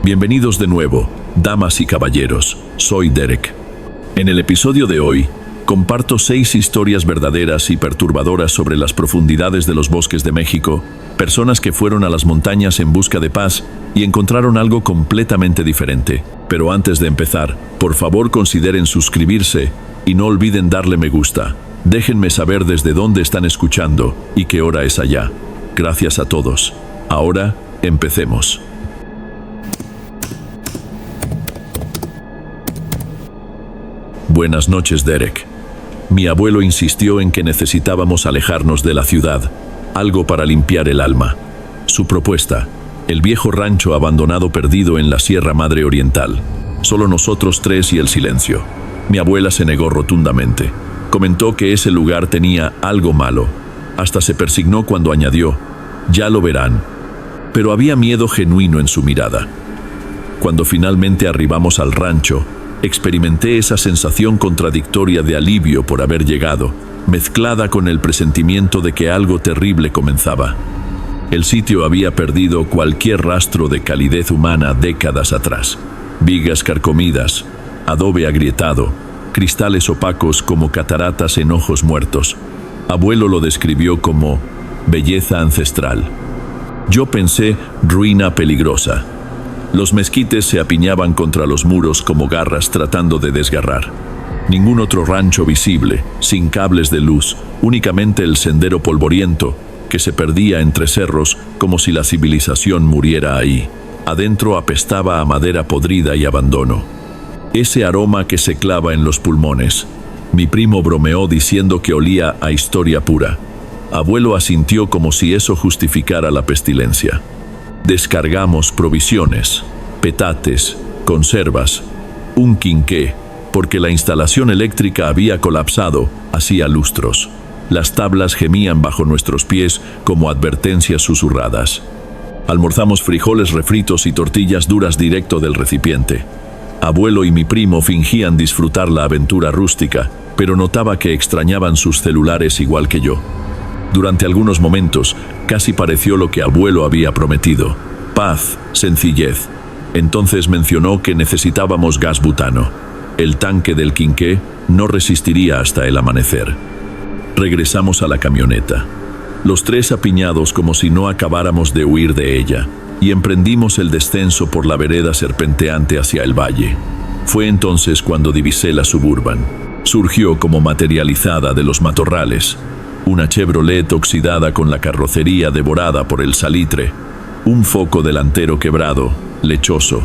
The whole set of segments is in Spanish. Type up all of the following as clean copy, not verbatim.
Bienvenidos de nuevo, damas y caballeros, soy Derek. En el episodio de hoy, comparto 6 historias verdaderas y perturbadoras sobre las profundidades de los bosques de México, personas que fueron a las montañas en busca de paz y encontraron algo completamente diferente. Pero antes de empezar, por favor consideren suscribirse y no olviden darle me gusta. Déjenme saber desde dónde están escuchando y qué hora es allá. Gracias a todos. Ahora, empecemos. Buenas noches, Derek. Mi abuelo insistió en que necesitábamos alejarnos de la ciudad, algo para limpiar el alma. Su propuesta: el viejo rancho abandonado perdido en la Sierra Madre Oriental. Solo nosotros 3 y el silencio. Mi abuela se negó rotundamente. Comentó que ese lugar tenía algo malo. Hasta se persignó cuando añadió: ya lo verán. Pero había miedo genuino en su mirada. Cuando finalmente arribamos al rancho, experimenté esa sensación contradictoria de alivio por haber llegado, mezclada con el presentimiento de que algo terrible comenzaba. El sitio había perdido cualquier rastro de calidez humana décadas atrás. Vigas carcomidas, adobe agrietado, cristales opacos como cataratas en ojos muertos. Abuelo lo describió como belleza ancestral. Yo pensé ruina peligrosa. Los mezquites se apiñaban contra los muros como garras tratando de desgarrar. Ningún otro rancho visible, sin cables de luz, únicamente el sendero polvoriento que se perdía entre cerros como si la civilización muriera ahí. Adentro apestaba a madera podrida y abandono. Ese aroma que se clava en los pulmones. Mi primo bromeó diciendo que olía a historia pura. Abuelo asintió como si eso justificara la pestilencia. Descargamos provisiones, petates, conservas, un quinqué, porque la instalación eléctrica había colapsado hacía lustros. Las tablas gemían bajo nuestros pies como advertencias susurradas. Almorzamos frijoles refritos y tortillas duras directo del recipiente. Abuelo y mi primo fingían disfrutar la aventura rústica, pero notaba que extrañaban sus celulares igual que yo. Durante algunos momentos, casi pareció lo que abuelo había prometido: paz, sencillez. Entonces mencionó que necesitábamos gas butano. El tanque del quinqué no resistiría hasta el amanecer. Regresamos a la camioneta, los 3 apiñados como si no acabáramos de huir de ella, y emprendimos el descenso por la vereda serpenteante hacia el valle. Fue entonces cuando divisé la Suburban. Surgió como materializada de los matorrales. Una Chevrolet oxidada con la carrocería devorada por el salitre, un foco delantero quebrado, lechoso,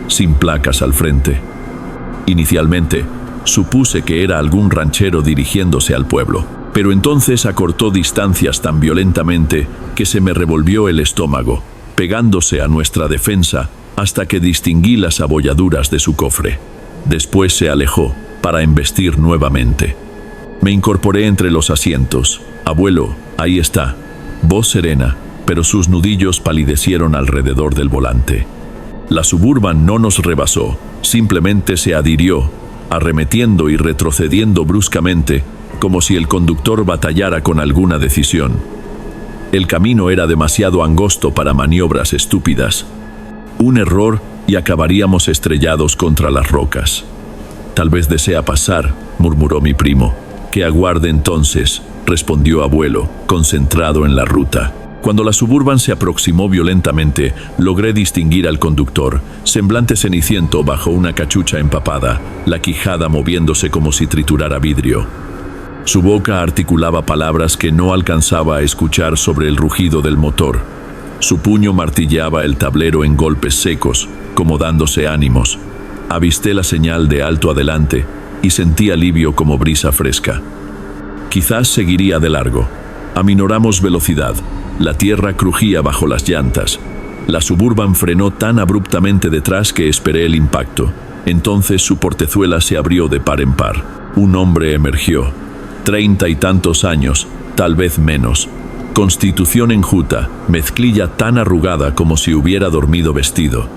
sin placas al frente. Inicialmente, supuse que era algún ranchero dirigiéndose al pueblo, pero entonces acortó distancias tan violentamente que se me revolvió el estómago, pegándose a nuestra defensa hasta que distinguí las abolladuras de su cofre. Después se alejó para embestir nuevamente. Me incorporé entre los asientos. Abuelo, ahí está. Voz serena, pero sus nudillos palidecieron alrededor del volante. La Suburban no nos rebasó, simplemente se adhirió, arremetiendo y retrocediendo bruscamente, como si el conductor batallara con alguna decisión. El camino era demasiado angosto para maniobras estúpidas. Un error y acabaríamos estrellados contra las rocas. Tal vez desea pasar, murmuró mi primo. Que aguarde entonces, respondió abuelo, concentrado en la ruta. Cuando la Suburban se aproximó violentamente, logré distinguir al conductor, semblante ceniciento bajo una cachucha empapada, la quijada moviéndose como si triturara vidrio. Su boca articulaba palabras que no alcanzaba a escuchar sobre el rugido del motor. Su puño martilleaba el tablero en golpes secos, como dándose ánimos. Avisté la señal de alto adelante y sentí alivio como brisa fresca. Quizás seguiría de largo. Aminoramos velocidad. La tierra crujía bajo las llantas. La Suburban frenó tan abruptamente detrás que esperé el impacto. Entonces su portezuela se abrió de par en par. Un hombre emergió. 30 y tantos años, tal vez menos. Constitución enjuta, mezclilla tan arrugada como si hubiera dormido vestido.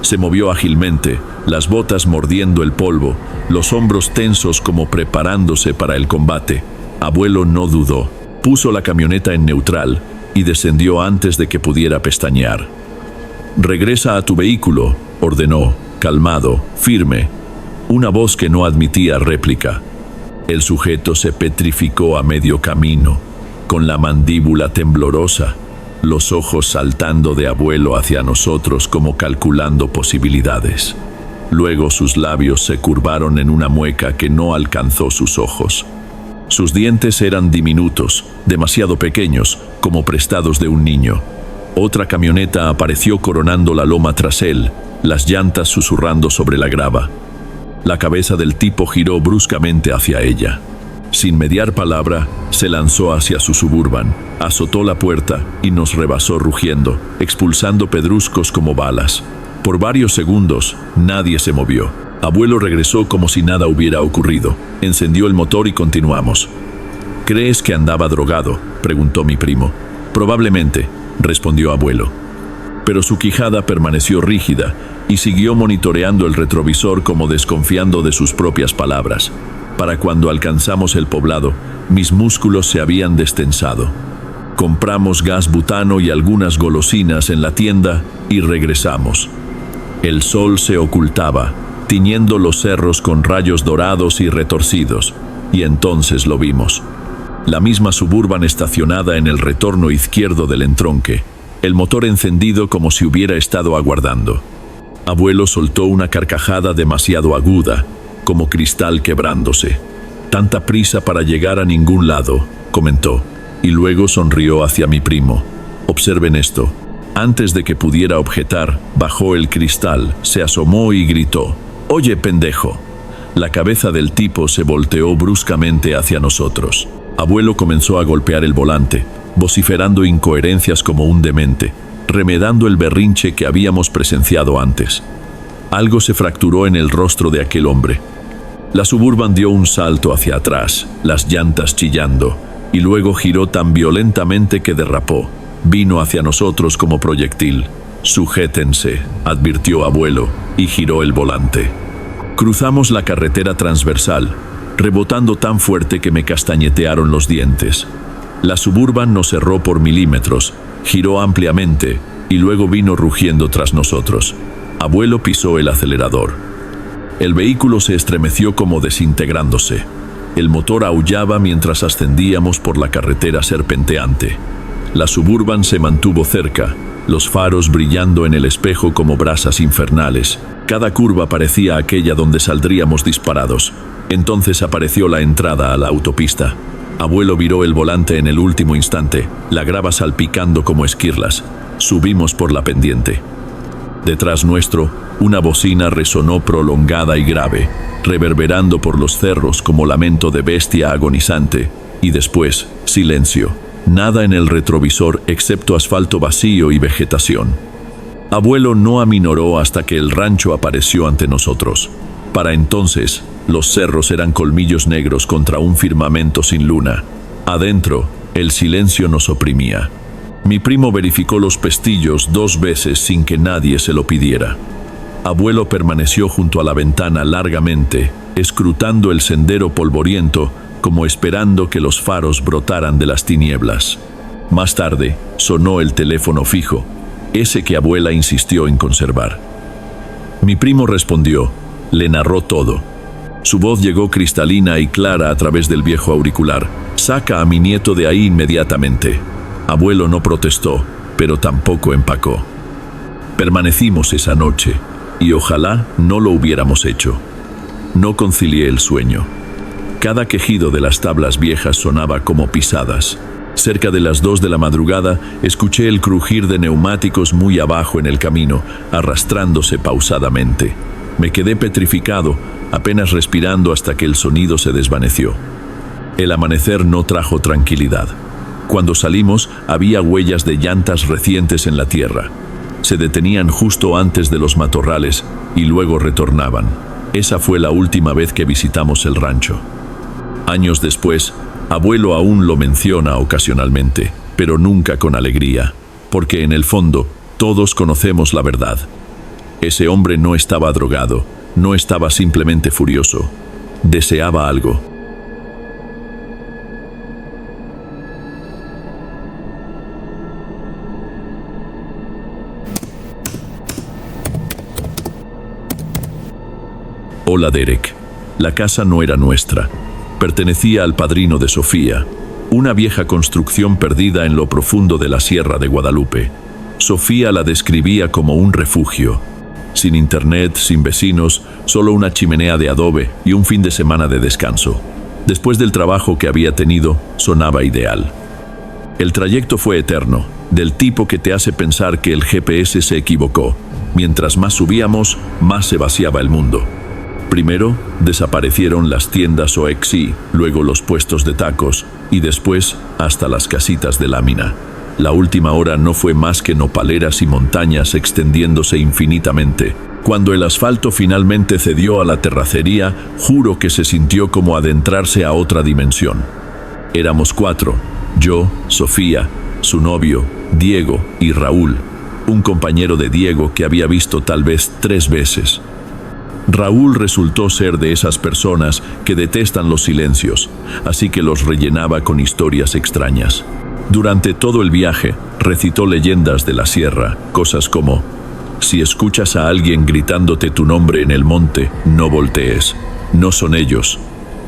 Se movió ágilmente, las botas mordiendo el polvo, los hombros tensos como preparándose para el combate. Abuelo no dudó, puso la camioneta en neutral y descendió antes de que pudiera pestañear. «Regresa a tu vehículo», ordenó, calmado, firme, una voz que no admitía réplica. El sujeto se petrificó a medio camino, con la mandíbula temblorosa, los ojos saltando de abuelo hacia nosotros como calculando posibilidades. Luego sus labios se curvaron en una mueca que no alcanzó sus ojos. Sus dientes eran diminutos, demasiado pequeños, como prestados de un niño. Otra camioneta apareció coronando la loma tras él, las llantas susurrando sobre la grava. La cabeza del tipo giró bruscamente hacia ella. Sin mediar palabra, se lanzó hacia su Suburban, azotó la puerta y nos rebasó rugiendo, expulsando pedruscos como balas. Por varios segundos, nadie se movió. Abuelo regresó como si nada hubiera ocurrido. Encendió el motor y continuamos. ¿Crees que andaba drogado?, preguntó mi primo. Probablemente, respondió abuelo. Pero su quijada permaneció rígida y siguió monitoreando el retrovisor como desconfiando de sus propias palabras. Para cuando alcanzamos el poblado, mis músculos se habían destensado. Compramos gas butano y algunas golosinas en la tienda y regresamos. El sol se ocultaba, tiñendo los cerros con rayos dorados y retorcidos, y entonces lo vimos. La misma Suburban estacionada en el retorno izquierdo del entronque, el motor encendido como si hubiera estado aguardando. Abuelo soltó una carcajada demasiado aguda, como cristal quebrándose. Tanta prisa para llegar a ningún lado, comentó, y luego sonrió hacia mi primo. Observen esto. Antes de que pudiera objetar, bajó el cristal, se asomó y gritó: «Oye, pendejo». La cabeza del tipo se volteó bruscamente hacia nosotros. Abuelo comenzó a golpear el volante, vociferando incoherencias como un demente, remedando el berrinche que habíamos presenciado antes. Algo se fracturó en el rostro de aquel hombre. La Suburban dio un salto hacia atrás, las llantas chillando, y luego giró tan violentamente que derrapó. Vino hacia nosotros como proyectil. «Sujétense», advirtió abuelo, y giró el volante. Cruzamos la carretera transversal, rebotando tan fuerte que me castañetearon los dientes. La Suburban nos cerró por milímetros, giró ampliamente, y luego vino rugiendo tras nosotros. Abuelo pisó el acelerador. El vehículo se estremeció como desintegrándose. El motor aullaba mientras ascendíamos por la carretera serpenteante. La Suburban se mantuvo cerca, los faros brillando en el espejo como brasas infernales. Cada curva parecía aquella donde saldríamos disparados. Entonces apareció la entrada a la autopista. Abuelo viró el volante en el último instante, la grava salpicando como esquirlas. Subimos por la pendiente. Detrás nuestro, una bocina resonó prolongada y grave, reverberando por los cerros como lamento de bestia agonizante, y después, silencio. Nada en el retrovisor excepto asfalto vacío y vegetación. Abuelo no aminoró hasta que el rancho apareció ante nosotros. Para entonces, los cerros eran colmillos negros contra un firmamento sin luna. Adentro, el silencio nos oprimía. Mi primo verificó los pestillos 2 veces sin que nadie se lo pidiera. Abuelo permaneció junto a la ventana largamente, escrutando el sendero polvoriento, como esperando que los faros brotaran de las tinieblas. Más tarde, sonó el teléfono fijo, ese que abuela insistió en conservar. Mi primo respondió, le narró todo. Su voz llegó cristalina y clara a través del viejo auricular. «Saca a mi nieto de ahí inmediatamente». Abuelo no protestó, pero tampoco empacó. Permanecimos esa noche, y ojalá no lo hubiéramos hecho. No concilié el sueño. Cada quejido de las tablas viejas sonaba como pisadas. Cerca de las 2 de la madrugada, escuché el crujir de neumáticos muy abajo en el camino, arrastrándose pausadamente. Me quedé petrificado, apenas respirando hasta que el sonido se desvaneció. El amanecer no trajo tranquilidad. Cuando salimos, había huellas de llantas recientes en la tierra. Se detenían justo antes de los matorrales y luego retornaban. Esa fue la última vez que visitamos el rancho. Años después, abuelo aún lo menciona ocasionalmente, pero nunca con alegría, porque en el fondo todos conocemos la verdad. Ese hombre no estaba drogado, no estaba simplemente furioso. Deseaba algo. Hola, Derek. La casa no era nuestra. Pertenecía al padrino de Sofía, una vieja construcción perdida en lo profundo de la Sierra de Guadalupe. Sofía la describía como un refugio. Sin internet, sin vecinos, solo una chimenea de adobe y un fin de semana de descanso. Después del trabajo que había tenido, sonaba ideal. El trayecto fue eterno, del tipo que te hace pensar que el GPS se equivocó. Mientras más subíamos, más se vaciaba el mundo. Primero, desaparecieron las tiendas OXI, luego los puestos de tacos y después hasta las casitas de lámina. La última hora no fue más que nopaleras y montañas extendiéndose infinitamente. Cuando el asfalto finalmente cedió a la terracería, juro que se sintió como adentrarse a otra dimensión. Éramos 4, yo, Sofía, su novio, Diego y Raúl, un compañero de Diego que había visto tal vez 3 veces. Raúl resultó ser de esas personas que detestan los silencios, así que los rellenaba con historias extrañas. Durante todo el viaje, recitó leyendas de la sierra, cosas como: si escuchas a alguien gritándote tu nombre en el monte, no voltees. No son ellos.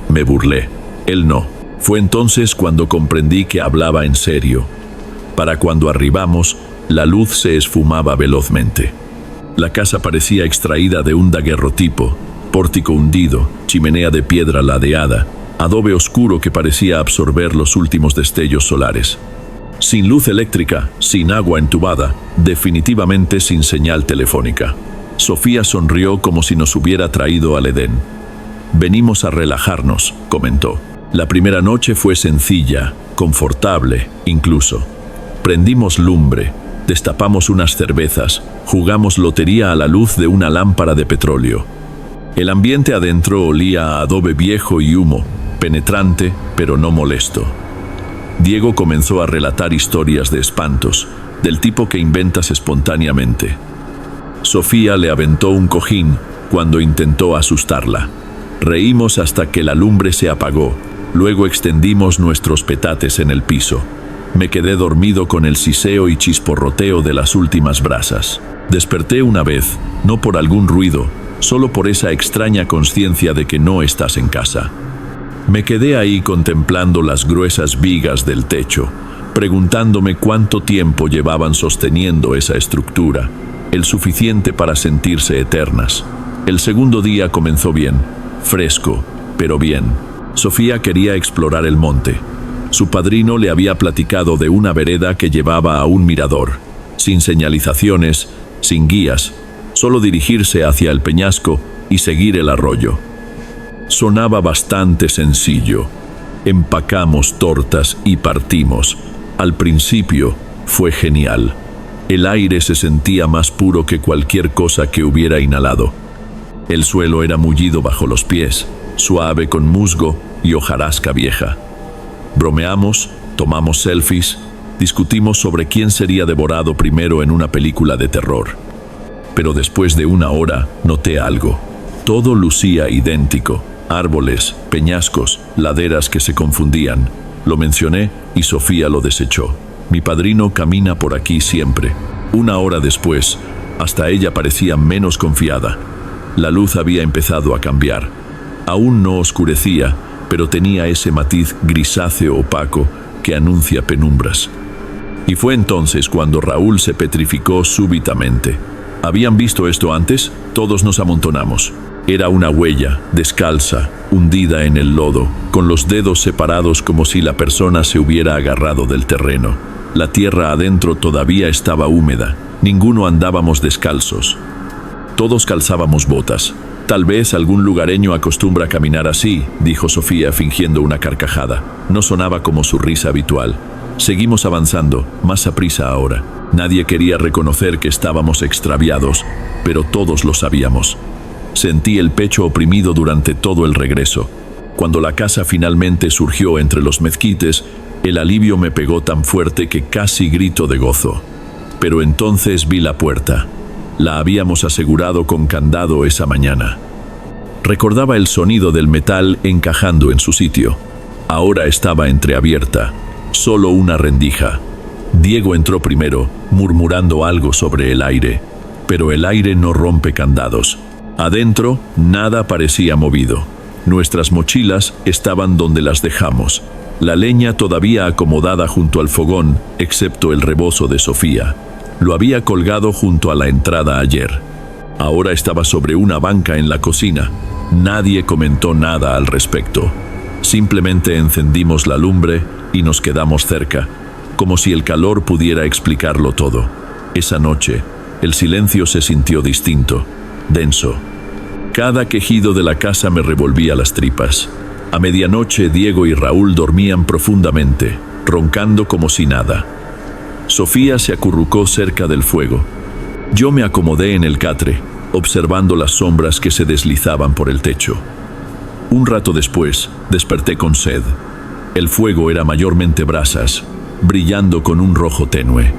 Me burlé. Él no. Fue entonces cuando comprendí que hablaba en serio. Para cuando arribamos, la luz se esfumaba velozmente. La casa parecía extraída de un daguerrotipo: pórtico hundido, chimenea de piedra ladeada, adobe oscuro que parecía absorber los últimos destellos solares. Sin luz eléctrica, sin agua entubada, definitivamente sin señal telefónica. Sofía sonrió como si nos hubiera traído al Edén. Venimos a relajarnos, comentó. La primera noche fue sencilla, confortable, incluso. Prendimos lumbre, destapamos unas cervezas, jugamos lotería a la luz de una lámpara de petróleo. El ambiente adentro olía a adobe viejo y humo, penetrante pero no molesto. Diego comenzó a relatar historias de espantos, del tipo que inventas espontáneamente. Sofía le aventó un cojín cuando intentó asustarla. Reímos hasta que la lumbre se apagó, luego extendimos nuestros petates en el piso. Me quedé dormido con el siseo y chisporroteo de las últimas brasas. Desperté una vez, no por algún ruido, solo por esa extraña conciencia de que no estás en casa. Me quedé ahí contemplando las gruesas vigas del techo, preguntándome cuánto tiempo llevaban sosteniendo esa estructura, el suficiente para sentirse eternas. El segundo día comenzó bien, fresco, pero bien. Sofía quería explorar el monte. Su padrino le había platicado de una vereda que llevaba a un mirador, sin señalizaciones, sin guías, solo dirigirse hacia el peñasco y seguir el arroyo. Sonaba bastante sencillo. Empacamos tortas y partimos. Al principio fue genial. El aire se sentía más puro que cualquier cosa que hubiera inhalado. El suelo era mullido bajo los pies, suave con musgo y hojarasca vieja. Bromeamos, tomamos selfies, discutimos sobre quién sería devorado primero en una película de terror. Pero después de una hora noté algo. Todo lucía idéntico. Árboles, peñascos, laderas que se confundían. Lo mencioné y Sofía lo desechó. Mi padrino camina por aquí siempre. Una hora después, hasta ella parecía menos confiada. La luz había empezado a cambiar. Aún no oscurecía, pero tenía ese matiz grisáceo opaco que anuncia penumbras. Y fue entonces cuando Raúl se petrificó súbitamente. ¿Habían visto esto antes? Todos nos amontonamos. Era una huella, descalza, hundida en el lodo, con los dedos separados como si la persona se hubiera agarrado del terreno. La tierra adentro todavía estaba húmeda. Ninguno andábamos descalzos. Todos calzábamos botas. Tal vez algún lugareño acostumbra caminar así, dijo Sofía fingiendo una carcajada. No sonaba como su risa habitual. Seguimos avanzando, más aprisa ahora. Nadie quería reconocer que estábamos extraviados, pero todos lo sabíamos. Sentí el pecho oprimido durante todo el regreso. Cuando la casa finalmente surgió entre los mezquites, el alivio me pegó tan fuerte que casi grito de gozo. Pero entonces vi la puerta. La habíamos asegurado con candado esa mañana. Recordaba el sonido del metal encajando en su sitio. Ahora estaba entreabierta, solo una rendija. Diego entró primero, murmurando algo sobre el aire. Pero el aire no rompe candados. Adentro, nada parecía movido. Nuestras mochilas estaban donde las dejamos. La leña todavía acomodada junto al fogón, excepto el rebozo de Sofía. Lo había colgado junto a la entrada ayer. Ahora estaba sobre una banca en la cocina. Nadie comentó nada al respecto. Simplemente encendimos la lumbre y nos quedamos cerca, como si el calor pudiera explicarlo todo. Esa noche, el silencio se sintió distinto, denso. Cada quejido de la casa me revolvía las tripas. A medianoche, Diego y Raúl dormían profundamente, roncando como si nada. Sofía se acurrucó cerca del fuego. Yo me acomodé en el catre, observando las sombras que se deslizaban por el techo. Un rato después, desperté con sed. El fuego era mayormente brasas, brillando con un rojo tenue.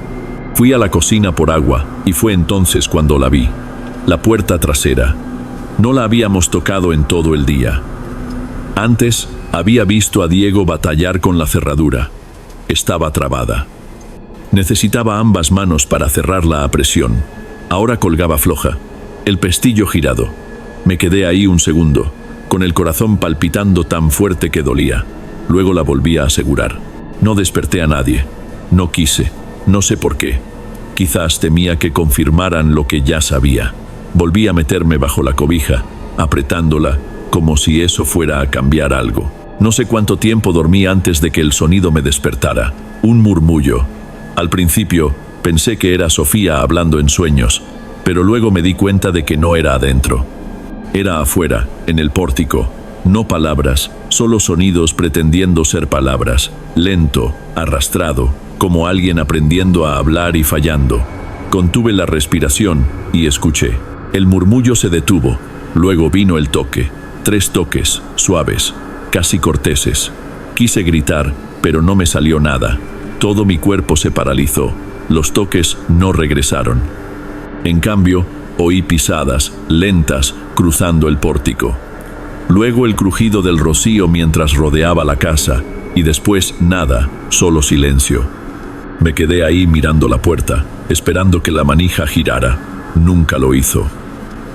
Fui a la cocina por agua y fue entonces cuando la vi. La puerta trasera. No la habíamos tocado en todo el día. Antes, había visto a Diego batallar con la cerradura. Estaba trabada. Necesitaba ambas manos para cerrarla a presión. Ahora colgaba floja, el pestillo girado. Me quedé ahí un segundo, con el corazón palpitando tan fuerte que dolía. Luego la volví a asegurar. No desperté a nadie. No quise. No sé por qué. Quizás temía que confirmaran lo que ya sabía. Volví a meterme bajo la cobija, apretándola, como si eso fuera a cambiar algo. No sé cuánto tiempo dormí antes de que el sonido me despertara. Un murmullo. Al principio, pensé que era Sofía hablando en sueños, pero luego me di cuenta de que no era adentro. Era afuera, en el pórtico. No palabras, solo sonidos pretendiendo ser palabras. Lento, arrastrado, como alguien aprendiendo a hablar y fallando. Contuve la respiración y escuché. El murmullo se detuvo. Luego vino el toque. 3 toques, suaves, casi corteses. Quise gritar, pero no me salió nada. Todo mi cuerpo se paralizó. Los toques no regresaron. En cambio, oí pisadas, lentas, cruzando el pórtico. Luego el crujido del rocío mientras rodeaba la casa, y después nada, solo silencio. Me quedé ahí mirando la puerta, esperando que la manija girara. Nunca lo hizo.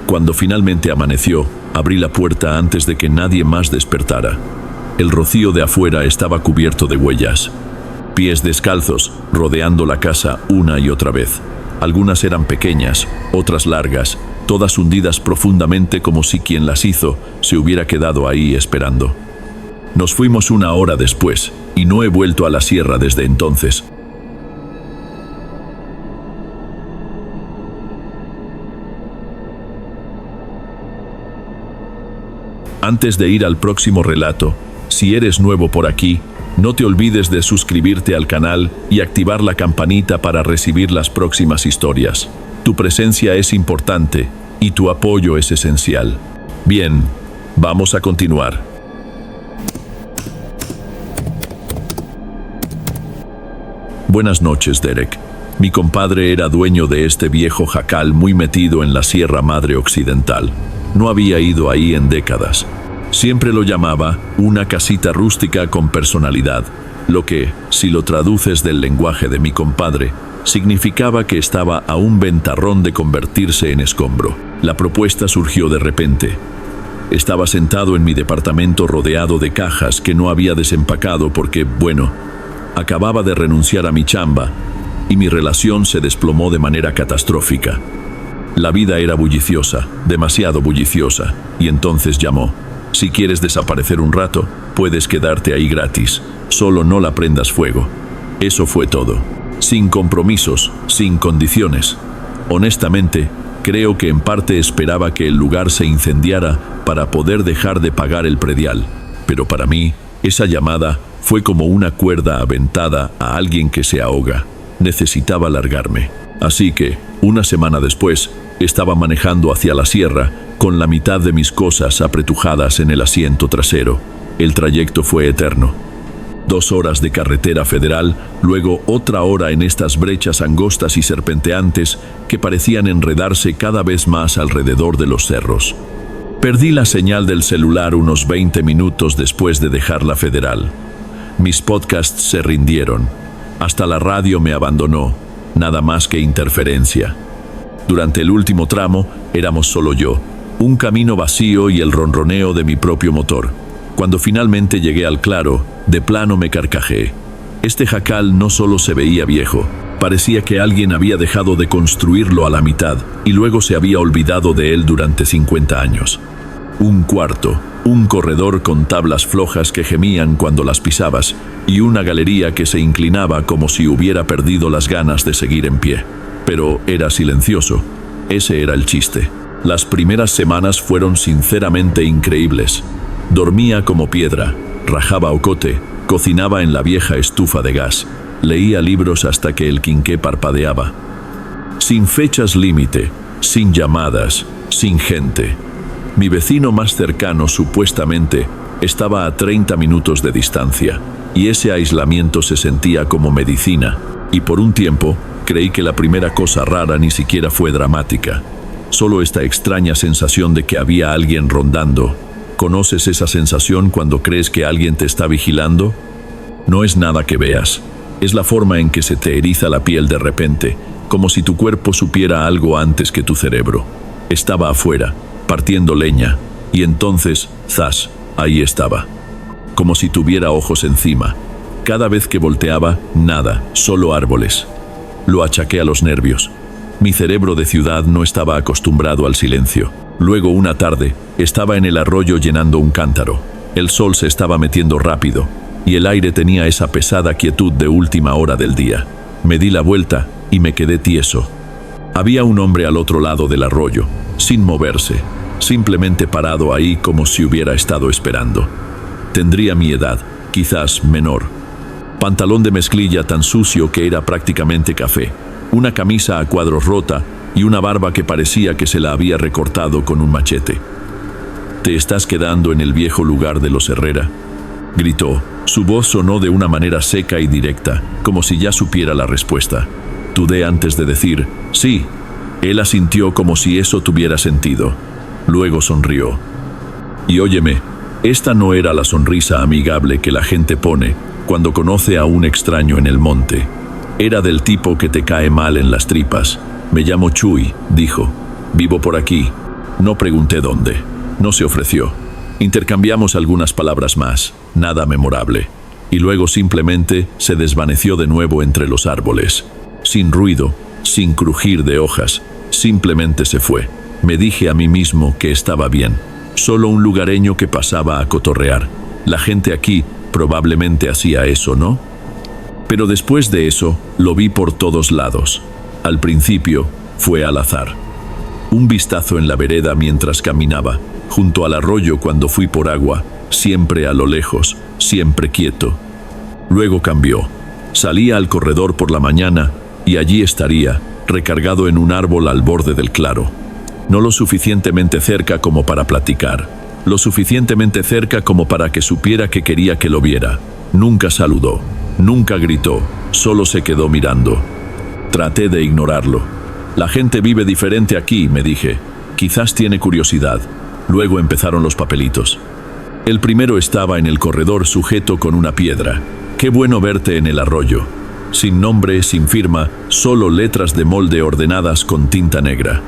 Cuando finalmente amaneció, abrí la puerta antes de que nadie más despertara. El rocío de afuera estaba cubierto de huellas. Pies descalzos, rodeando la casa una y otra vez. Algunas eran pequeñas, otras largas, todas hundidas profundamente como si quien las hizo se hubiera quedado ahí esperando. Nos fuimos 1 hora después, y no he vuelto a la sierra desde entonces. Antes de ir al próximo relato, si eres nuevo por aquí, no te olvides de suscribirte al canal y activar la campanita para recibir las próximas historias. Tu presencia es importante y tu apoyo es esencial. Bien, vamos a continuar. Buenas noches, Derek. Mi compadre era dueño de este viejo jacal muy metido en la Sierra Madre Occidental. No había ido ahí en décadas. Siempre lo llamaba una casita rústica con personalidad, lo que, si lo traduces del lenguaje de mi compadre, significaba que estaba a un ventarrón de convertirse en escombro. La propuesta surgió de repente. Estaba sentado en mi departamento rodeado de cajas que no había desempacado porque, bueno, acababa de renunciar a mi chamba y mi relación se desplomó de manera catastrófica. La vida era bulliciosa, demasiado bulliciosa, y entonces llamó. Si quieres desaparecer un rato, puedes quedarte ahí gratis, solo no la prendas fuego. Eso fue todo. Sin compromisos, sin condiciones. Honestamente, creo que en parte esperaba que el lugar se incendiara para poder dejar de pagar el predial, pero para mí, esa llamada fue como una cuerda aventada a alguien que se ahoga. Necesitaba largarme. Así que, 1 semana después, estaba manejando hacia la sierra con la mitad de mis cosas apretujadas en el asiento trasero. El trayecto fue eterno. 2 horas de carretera federal, luego otra hora en estas brechas angostas y serpenteantes que parecían enredarse cada vez más alrededor de los cerros. Perdí la señal del celular unos 20 minutos después de dejar la federal. Mis podcasts se rindieron. Hasta la radio me abandonó, nada más que interferencia. Durante el último tramo éramos solo yo, Un camino vacío y el ronroneo de mi propio motor. Cuando finalmente llegué al claro, de plano me carcajeé. Este jacal no solo se veía viejo, parecía que alguien había dejado de construirlo a la mitad y luego se había olvidado de él durante 50 años. Un cuarto, un corredor con tablas flojas que gemían cuando las pisabas y una galería que se inclinaba como si hubiera perdido las ganas de seguir en pie. Pero era silencioso. Ese era el chiste. Las primeras semanas fueron sinceramente increíbles. Dormía como piedra, rajaba ocote, cocinaba en la vieja estufa de gas, leía libros hasta que el quinqué parpadeaba. Sin fechas límite, sin llamadas, sin gente. Mi vecino más cercano, supuestamente, estaba a 30 minutos de distancia, y ese aislamiento se sentía como medicina, y por un tiempo creí que la primera cosa rara ni siquiera fue dramática. Solo esta extraña sensación de que había alguien rondando. ¿Conoces esa sensación cuando crees que alguien te está vigilando? No es nada que veas. Es la forma en que se te eriza la piel de repente, como si tu cuerpo supiera algo antes que tu cerebro. Estaba afuera, partiendo leña, y entonces, ¡zas!, ahí estaba. Como si tuviera ojos encima. Cada vez que volteaba, nada, solo árboles. Lo achaqué a los nervios. Mi cerebro de ciudad no estaba acostumbrado al silencio. Luego, una tarde, estaba en el arroyo llenando un cántaro. El sol se estaba metiendo rápido, y el aire tenía esa pesada quietud de última hora del día. Me di la vuelta y me quedé tieso. Había un hombre al otro lado del arroyo, sin moverse, simplemente parado ahí como si hubiera estado esperando. Tendría mi edad, quizás menor. Pantalón de mezclilla tan sucio que era prácticamente café, una camisa a cuadros rota y una barba que parecía que se la había recortado con un machete. «¿Te estás quedando en el viejo lugar de los Herrera?», gritó. Su voz sonó de una manera seca y directa, como si ya supiera la respuesta. Dudé antes de decir «sí». Él asintió como si eso tuviera sentido. Luego sonrió. Y óyeme, esta no era la sonrisa amigable que la gente pone cuando conoce a un extraño en el monte. Era del tipo que te cae mal en las tripas. «Me llamo Chuy», dijo. «Vivo por aquí». No pregunté dónde. No se ofreció. Intercambiamos algunas palabras más, nada memorable. Y luego simplemente se desvaneció de nuevo entre los árboles. Sin ruido, sin crujir de hojas, simplemente se fue. Me dije a mí mismo que estaba bien. Solo un lugareño que pasaba a cotorrear. La gente aquí probablemente hacía eso, ¿no? Pero después de eso, lo vi por todos lados. Al principio, fue al azar. Un vistazo en la vereda mientras caminaba, junto al arroyo cuando fui por agua, siempre a lo lejos, siempre quieto. Luego cambió. Salía al corredor por la mañana y allí estaría, recargado en un árbol al borde del claro. No lo suficientemente cerca como para platicar, lo suficientemente cerca como para que supiera que quería que lo viera. Nunca saludó, nunca gritó, solo se quedó mirando. Traté de ignorarlo. La gente vive diferente aquí, me dije. Quizás tiene curiosidad. Luego empezaron los papelitos. El primero estaba en el corredor sujeto con una piedra. «Qué bueno verte en el arroyo». Sin nombre, sin firma, solo letras de molde ordenadas con tinta negra.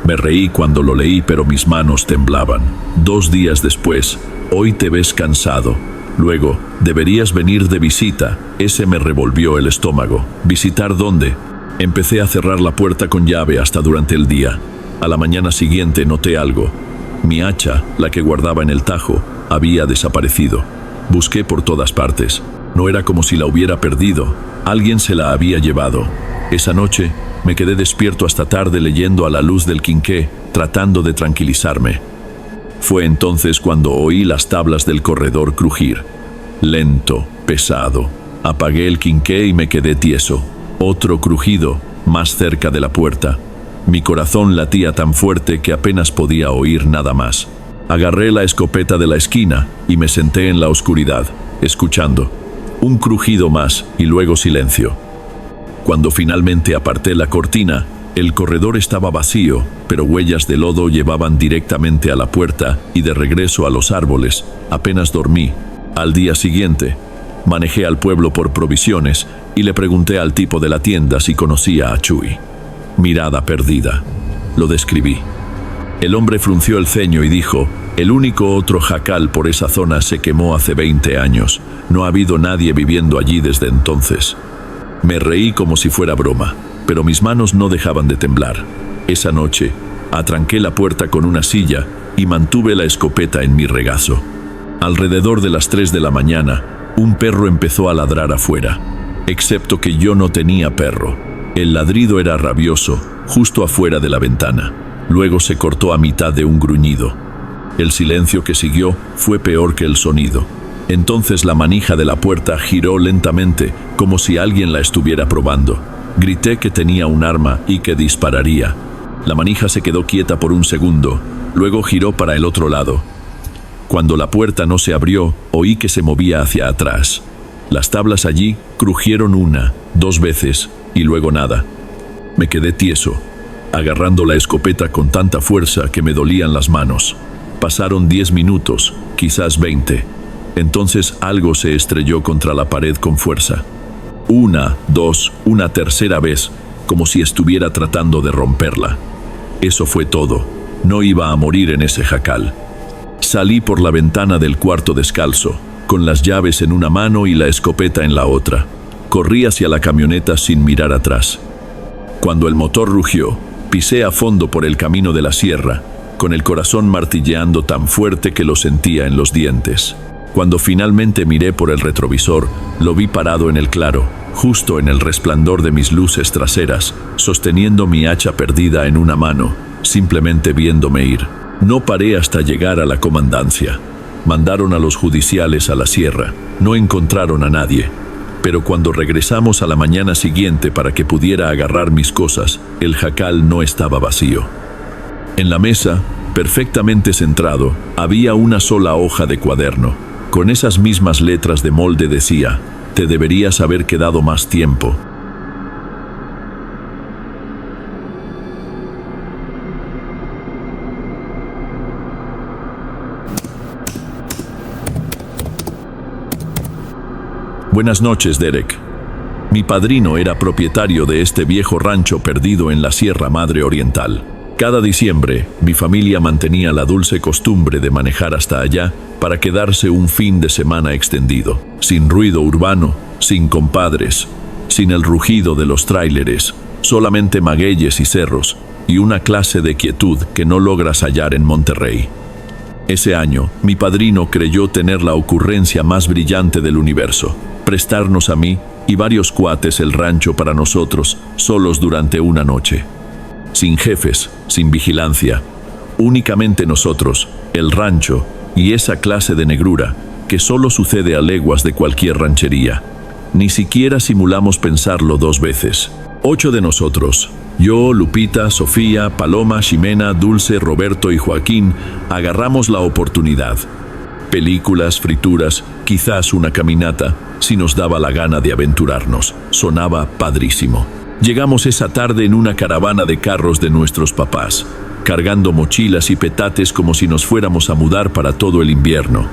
Me reí cuando lo leí, pero mis manos temblaban. 2 días después, «Hoy te ves cansado». Luego, «Deberías venir de visita». Ese me revolvió el estómago. ¿Visitar dónde? Empecé a cerrar la puerta con llave hasta durante el día. A la mañana siguiente noté algo. Mi hacha, la que guardaba en el tajo, había desaparecido. Busqué por todas partes. No era como si la hubiera perdido. Alguien se la había llevado. Esa noche me quedé despierto hasta tarde leyendo a la luz del quinqué, tratando de tranquilizarme. Fue entonces cuando oí las tablas del corredor crujir. Lento, pesado. Apagué el quinqué y me quedé tieso. Otro crujido, más cerca de la puerta. Mi corazón latía tan fuerte que apenas podía oír nada más. Agarré la escopeta de la esquina y me senté en la oscuridad, escuchando. Un crujido más y luego silencio. Cuando finalmente aparté la cortina, el corredor estaba vacío, pero huellas de lodo llevaban directamente a la puerta y de regreso a los árboles. Apenas dormí. Al día siguiente, manejé al pueblo por provisiones y le pregunté al tipo de la tienda si conocía a Chuy. Mirada perdida. Lo describí. El hombre frunció el ceño y dijo: el único otro jacal por esa zona se quemó hace 20 años. No ha habido nadie viviendo allí desde entonces. Me reí como si fuera broma, pero mis manos no dejaban de temblar. Esa noche, atranqué la puerta con una silla y mantuve la escopeta en mi regazo. Alrededor de las 3 de la mañana, un perro empezó a ladrar afuera, excepto que yo no tenía perro. El ladrido era rabioso, justo afuera de la ventana. Luego se cortó a mitad de un gruñido. El silencio que siguió fue peor que el sonido. Entonces la manija de la puerta giró lentamente, como si alguien la estuviera probando. Grité que tenía un arma y que dispararía. La manija se quedó quieta por un segundo, luego giró para el otro lado. Cuando la puerta no se abrió, oí que se movía hacia atrás. Las tablas allí crujieron 1, 2 veces, y luego nada. Me quedé tieso, agarrando la escopeta con tanta fuerza que me dolían las manos. Pasaron 10 minutos, quizás 20. Entonces algo se estrelló contra la pared con fuerza. 1, 2, una tercera vez, como si estuviera tratando de romperla. Eso fue todo. No iba a morir en ese jacal. Salí por la ventana del cuarto descalzo, con las llaves en una mano y la escopeta en la otra. Corrí hacia la camioneta sin mirar atrás. Cuando el motor rugió, pisé a fondo por el camino de la sierra, con el corazón martilleando tan fuerte que lo sentía en los dientes. Cuando finalmente miré por el retrovisor, lo vi parado en el claro, justo en el resplandor de mis luces traseras, sosteniendo mi hacha perdida en una mano, simplemente viéndome ir. No paré hasta llegar a la comandancia. Mandaron a los judiciales a la sierra. No encontraron a nadie. Pero cuando regresamos a la mañana siguiente para que pudiera agarrar mis cosas, el jacal no estaba vacío. En la mesa, perfectamente centrado, había una sola hoja de cuaderno. Con esas mismas letras de molde decía: te deberías haber quedado más tiempo. Buenas noches, Derek. Mi padrino era propietario de este viejo rancho perdido en la Sierra Madre Oriental. Cada diciembre, mi familia mantenía la dulce costumbre de manejar hasta allá para quedarse un fin de semana extendido, sin ruido urbano, sin compadres, sin el rugido de los tráileres, solamente magueyes y cerros, y una clase de quietud que no logras hallar en Monterrey. Ese año, mi padrino creyó tener la ocurrencia más brillante del universo: prestarnos a mí y varios cuates el rancho para nosotros, solos durante una noche. Sin jefes, sin vigilancia, únicamente nosotros, el rancho y esa clase de negrura que solo sucede a leguas de cualquier ranchería. Ni siquiera simulamos pensarlo 2 veces. 8 de nosotros, yo, Lupita, Sofía, Paloma, Ximena, Dulce, Roberto y Joaquín, agarramos la oportunidad. Películas, frituras, quizás una caminata, si nos daba la gana de aventurarnos. Sonaba padrísimo. Llegamos esa tarde en una caravana de carros de nuestros papás, cargando mochilas y petates como si nos fuéramos a mudar para todo el invierno.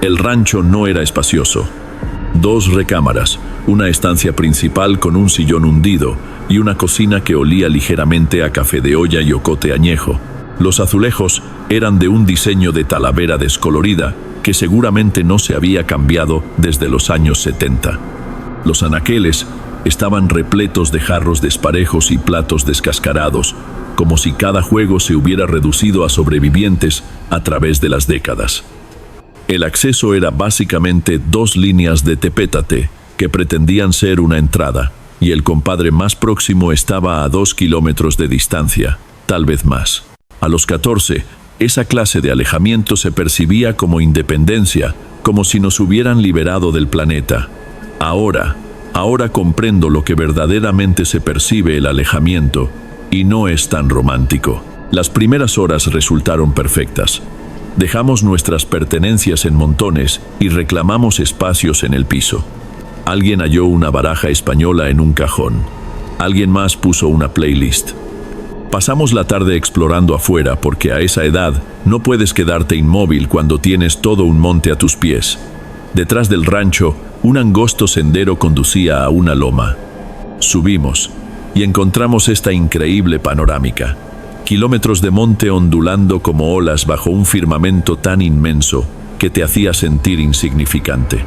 El rancho no era espacioso. 2 recámaras, una estancia principal con un sillón hundido y una cocina que olía ligeramente a café de olla y ocote añejo. Los azulejos eran de un diseño de talavera descolorida que seguramente no se había cambiado desde los años 70. Los anaqueles estaban repletos de jarros desparejos y platos descascarados, como si cada juego se hubiera reducido a sobrevivientes a través de las décadas. El acceso era básicamente 2 líneas de tepétate que pretendían ser una entrada, y el compadre más próximo estaba a 2 kilómetros de distancia, tal vez más. A los 14, esa clase de alejamiento se percibía como independencia, como si nos hubieran liberado del planeta. Ahora comprendo lo que verdaderamente se percibe el alejamiento, y no es tan romántico. Las primeras horas resultaron perfectas. Dejamos nuestras pertenencias en montones y reclamamos espacios en el piso. Alguien halló una baraja española en un cajón. Alguien más puso una playlist. Pasamos la tarde explorando afuera porque a esa edad no puedes quedarte inmóvil cuando tienes todo un monte a tus pies. Detrás del rancho, un angosto sendero conducía a una loma. Subimos y encontramos esta increíble panorámica. Kilómetros de monte ondulando como olas bajo un firmamento tan inmenso que te hacía sentir insignificante.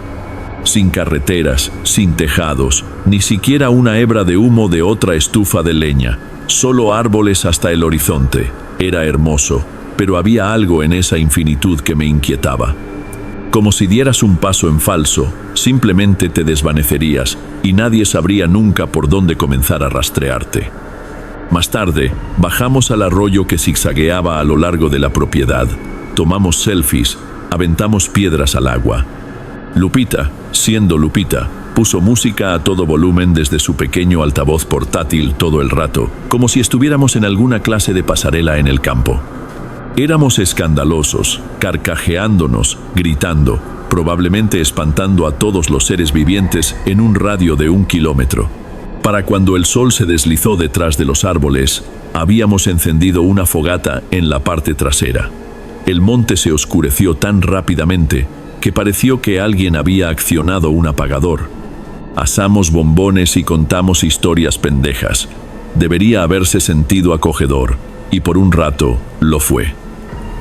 Sin carreteras, sin tejados, ni siquiera una hebra de humo de otra estufa de leña, solo árboles hasta el horizonte. Era hermoso, pero había algo en esa infinitud que me inquietaba. Como si dieras un paso en falso, simplemente te desvanecerías y nadie sabría nunca por dónde comenzar a rastrearte. Más tarde, bajamos al arroyo que zigzagueaba a lo largo de la propiedad. Tomamos selfies, aventamos piedras al agua. Lupita, siendo Lupita, puso música a todo volumen desde su pequeño altavoz portátil todo el rato, como si estuviéramos en alguna clase de pasarela en el campo. Éramos escandalosos, carcajeándonos, gritando, probablemente espantando a todos los seres vivientes en un radio de 1 kilómetro. Para cuando el sol se deslizó detrás de los árboles, habíamos encendido una fogata en la parte trasera. El monte se oscureció tan rápidamente que pareció que alguien había accionado un apagador. Asamos bombones y contamos historias pendejas. Debería haberse sentido acogedor, y por un rato lo fue.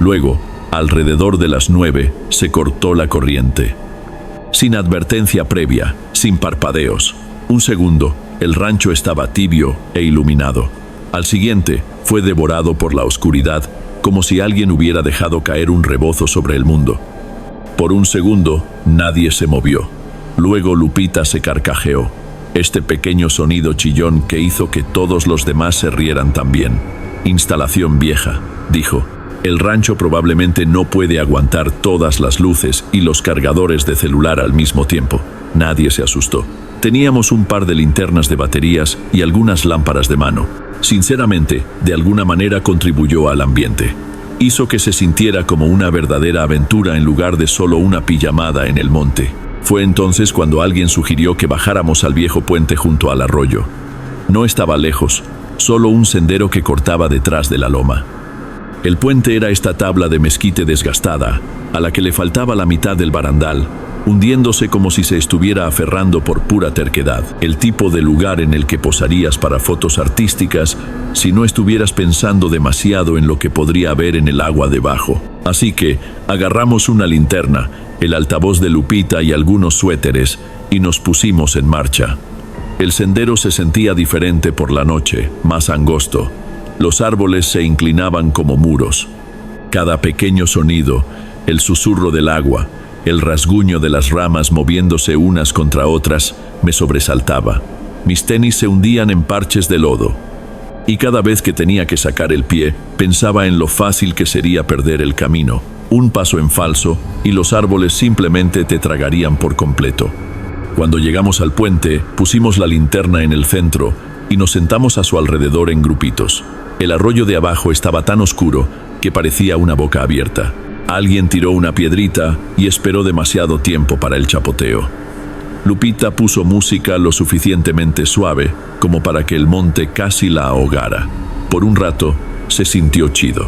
Luego, alrededor de las 9, se cortó la corriente. Sin advertencia previa, sin parpadeos. Un segundo, el rancho estaba tibio e iluminado. Al siguiente, fue devorado por la oscuridad, como si alguien hubiera dejado caer un rebozo sobre el mundo. Por un segundo, nadie se movió. Luego Lupita se carcajeó. Este pequeño sonido chillón que hizo que todos los demás se rieran también. Instalación vieja, dijo. El rancho probablemente no puede aguantar todas las luces y los cargadores de celular al mismo tiempo. Nadie se asustó. Teníamos un par de linternas de baterías y algunas lámparas de mano. Sinceramente, de alguna manera contribuyó al ambiente. Hizo que se sintiera como una verdadera aventura en lugar de solo una pijamada en el monte. Fue entonces cuando alguien sugirió que bajáramos al viejo puente junto al arroyo. No estaba lejos, solo un sendero que cortaba detrás de la loma. El puente era esta tabla de mezquite desgastada, a la que le faltaba la mitad del barandal, hundiéndose como si se estuviera aferrando por pura terquedad. El tipo de lugar en el que posarías para fotos artísticas si no estuvieras pensando demasiado en lo que podría haber en el agua debajo. Así que agarramos una linterna, el altavoz de Lupita y algunos suéteres, y nos pusimos en marcha. El sendero se sentía diferente por la noche, más angosto. Los árboles se inclinaban como muros. Cada pequeño sonido, el susurro del agua, el rasguño de las ramas moviéndose unas contra otras, me sobresaltaba. Mis tenis se hundían en parches de lodo. Y cada vez que tenía que sacar el pie, pensaba en lo fácil que sería perder el camino. Un paso en falso, y los árboles simplemente te tragarían por completo. Cuando llegamos al puente, pusimos la linterna en el centro y nos sentamos a su alrededor en grupitos. El arroyo de abajo estaba tan oscuro que parecía una boca abierta. Alguien tiró una piedrita y esperó demasiado tiempo para el chapoteo. Lupita puso música lo suficientemente suave como para que el monte casi la ahogara. Por un rato, se sintió chido.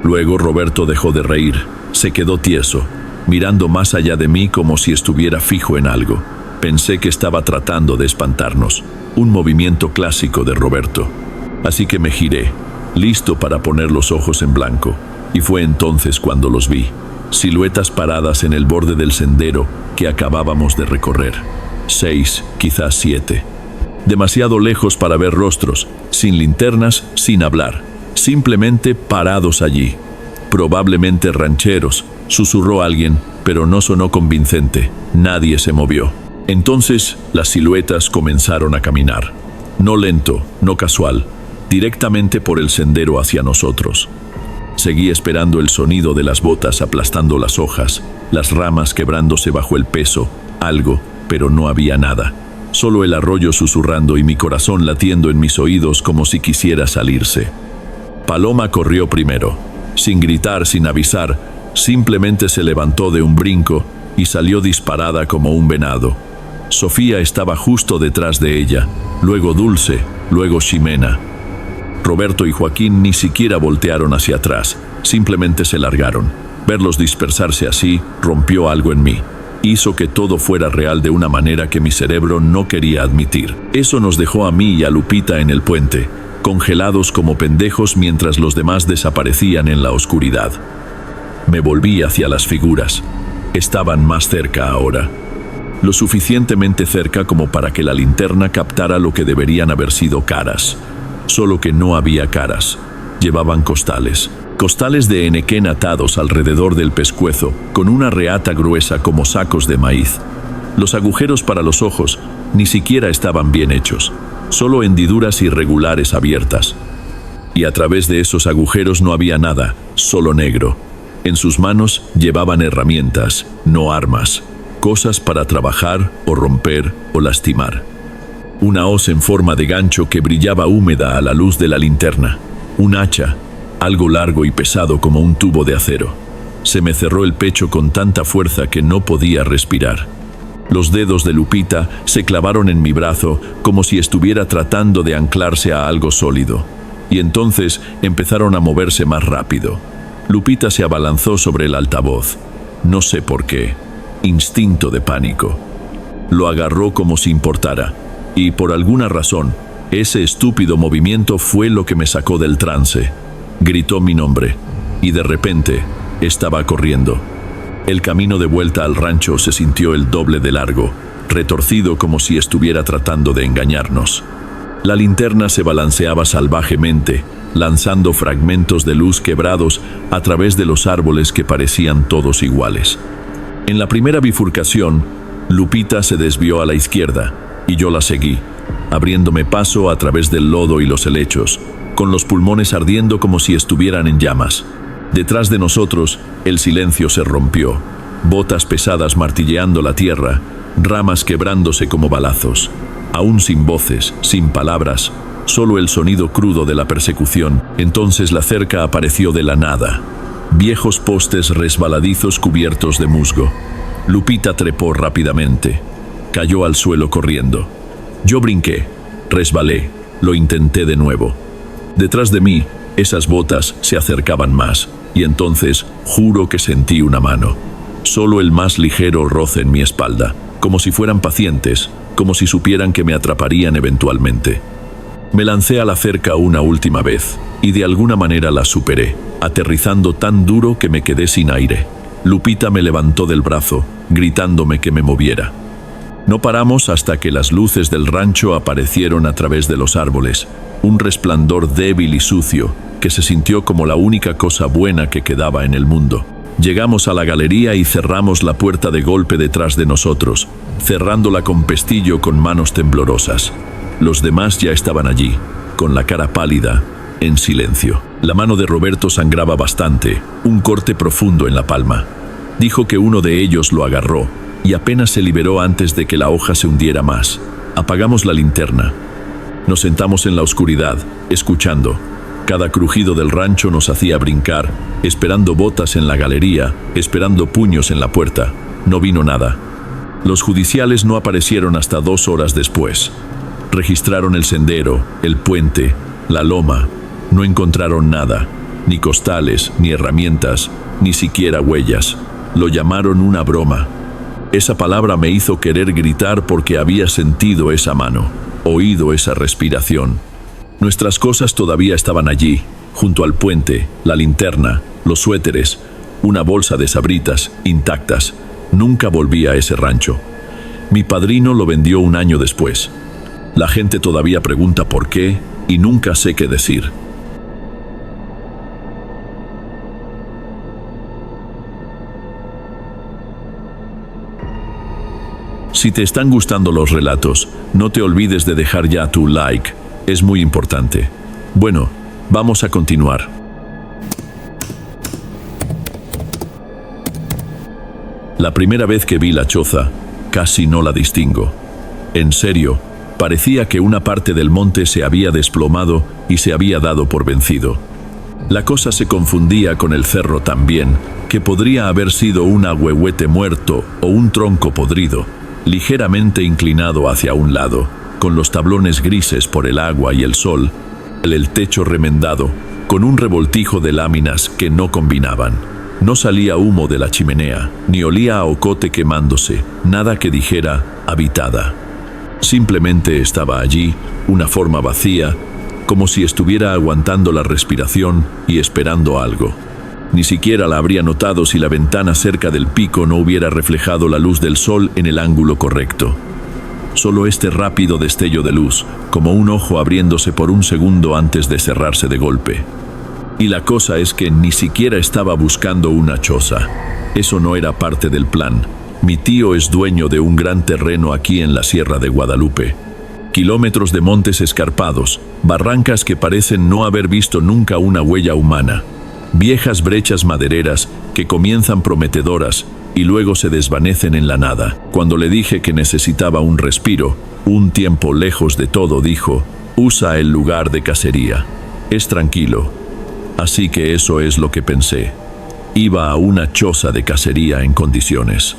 Luego Roberto dejó de reír, se quedó tieso, mirando más allá de mí como si estuviera fijo en algo. Pensé que estaba tratando de espantarnos, un movimiento clásico de Roberto. Así que me giré, listo para poner los ojos en blanco, y fue entonces cuando los vi, siluetas paradas en el borde del sendero que acabábamos de recorrer. 6, quizás 7. Demasiado lejos para ver rostros, sin linternas, sin hablar, simplemente parados allí. Probablemente rancheros, susurró alguien, pero no sonó convincente. Nadie se movió. Entonces, las siluetas comenzaron a caminar. No lento, no casual, directamente por el sendero hacia nosotros. Seguí esperando el sonido de las botas aplastando las hojas, las ramas quebrándose bajo el peso, algo, pero no había nada. Solo el arroyo susurrando y mi corazón latiendo en mis oídos como si quisiera salirse. Paloma corrió primero. Sin gritar, sin avisar, simplemente se levantó de un brinco y salió disparada como un venado. Sofía estaba justo detrás de ella, luego Dulce, luego Ximena. Roberto y Joaquín ni siquiera voltearon hacia atrás, simplemente se largaron. Verlos dispersarse así rompió algo en mí. Hizo que todo fuera real de una manera que mi cerebro no quería admitir. Eso nos dejó a mí y a Lupita en el puente, congelados como pendejos mientras los demás desaparecían en la oscuridad. Me volví hacia las figuras. Estaban más cerca ahora. Lo suficientemente cerca como para que la linterna captara lo que deberían haber sido caras. Solo que no había caras. Llevaban costales. Costales de henequén atados alrededor del pescuezo, con una reata gruesa como sacos de maíz. Los agujeros para los ojos ni siquiera estaban bien hechos, solo hendiduras irregulares abiertas. Y a través de esos agujeros no había nada, solo negro. En sus manos llevaban herramientas, no armas, cosas para trabajar o romper o lastimar. Una hoz en forma de gancho que brillaba húmeda a la luz de la linterna. Un hacha, algo largo y pesado como un tubo de acero. Se me cerró el pecho con tanta fuerza que no podía respirar. Los dedos de Lupita se clavaron en mi brazo como si estuviera tratando de anclarse a algo sólido. Y entonces empezaron a moverse más rápido. Lupita se abalanzó sobre el altavoz. No sé por qué. Instinto de pánico. Lo agarró como si importara. Y por alguna razón, ese estúpido movimiento fue lo que me sacó del trance. Gritó mi nombre, y de repente estaba corriendo. El camino de vuelta al rancho se sintió el doble de largo, retorcido como si estuviera tratando de engañarnos. La linterna se balanceaba salvajemente, lanzando fragmentos de luz quebrados a través de los árboles que parecían todos iguales. En la primera bifurcación, Lupita se desvió a la izquierda, y yo la seguí, abriéndome paso a través del lodo y los helechos, con los pulmones ardiendo como si estuvieran en llamas. Detrás de nosotros, el silencio se rompió, botas pesadas martilleando la tierra, ramas quebrándose como balazos. Aún sin voces, sin palabras, solo el sonido crudo de la persecución. Entonces la cerca apareció de la nada. Viejos postes resbaladizos cubiertos de musgo. Lupita trepó rápidamente. Cayó al suelo corriendo. Yo brinqué, resbalé, lo intenté de nuevo. Detrás de mí, esas botas se acercaban más, y entonces juro que sentí una mano. Solo el más ligero roce en mi espalda, como si fueran pacientes, como si supieran que me atraparían eventualmente. Me lancé a la cerca una última vez, y de alguna manera la superé, aterrizando tan duro que me quedé sin aire. Lupita me levantó del brazo, gritándome que me moviera. No paramos hasta que las luces del rancho aparecieron a través de los árboles, un resplandor débil y sucio que se sintió como la única cosa buena que quedaba en el mundo. Llegamos a la galería y cerramos la puerta de golpe detrás de nosotros, cerrándola con pestillo con manos temblorosas. Los demás ya estaban allí, con la cara pálida, en silencio. La mano de Roberto sangraba bastante, un corte profundo en la palma. Dijo que uno de ellos lo agarró, y apenas se liberó antes de que la hoja se hundiera más. Apagamos la linterna. Nos sentamos en la oscuridad, escuchando. Cada crujido del rancho nos hacía brincar, esperando botas en la galería, esperando puños en la puerta. No vino nada. Los judiciales no aparecieron hasta 2 horas después. Registraron el sendero, el puente, la loma. No encontraron nada, ni costales, ni herramientas, ni siquiera huellas. Lo llamaron una broma. Esa palabra me hizo querer gritar porque había sentido esa mano, oído esa respiración. Nuestras cosas todavía estaban allí, junto al puente, la linterna, los suéteres, una bolsa de sabritas, intactas. Nunca volví a ese rancho. Mi padrino lo vendió un año después. La gente todavía pregunta por qué y nunca sé qué decir. Si te están gustando los relatos, no te olvides de dejar ya tu like, es muy importante. Bueno, vamos a continuar. La primera vez que vi la choza, casi no la distingo. En serio, parecía que una parte del monte se había desplomado y se había dado por vencido. La cosa se confundía con el cerro también, que podría haber sido un ahuehuete muerto o un tronco podrido, ligeramente inclinado hacia un lado, con los tablones grises por el agua y el sol, el techo remendado, con un revoltijo de láminas que no combinaban. No salía humo de la chimenea, ni olía a ocote quemándose, nada que dijera habitada. Simplemente estaba allí, una forma vacía, como si estuviera aguantando la respiración y esperando algo. Ni siquiera la habría notado si la ventana cerca del pico no hubiera reflejado la luz del sol en el ángulo correcto. Solo este rápido destello de luz, como un ojo abriéndose por un segundo antes de cerrarse de golpe. Y la cosa es que ni siquiera estaba buscando una choza. Eso no era parte del plan. Mi tío es dueño de un gran terreno aquí en la Sierra de Guadalupe. Kilómetros de montes escarpados, barrancas que parecen no haber visto nunca una huella humana. Viejas brechas madereras que comienzan prometedoras y luego se desvanecen en la nada. Cuando le dije que necesitaba un respiro, un tiempo lejos de todo, dijo: usa el lugar de cacería. Es tranquilo. Así que eso es lo que pensé. Iba a una choza de cacería en condiciones.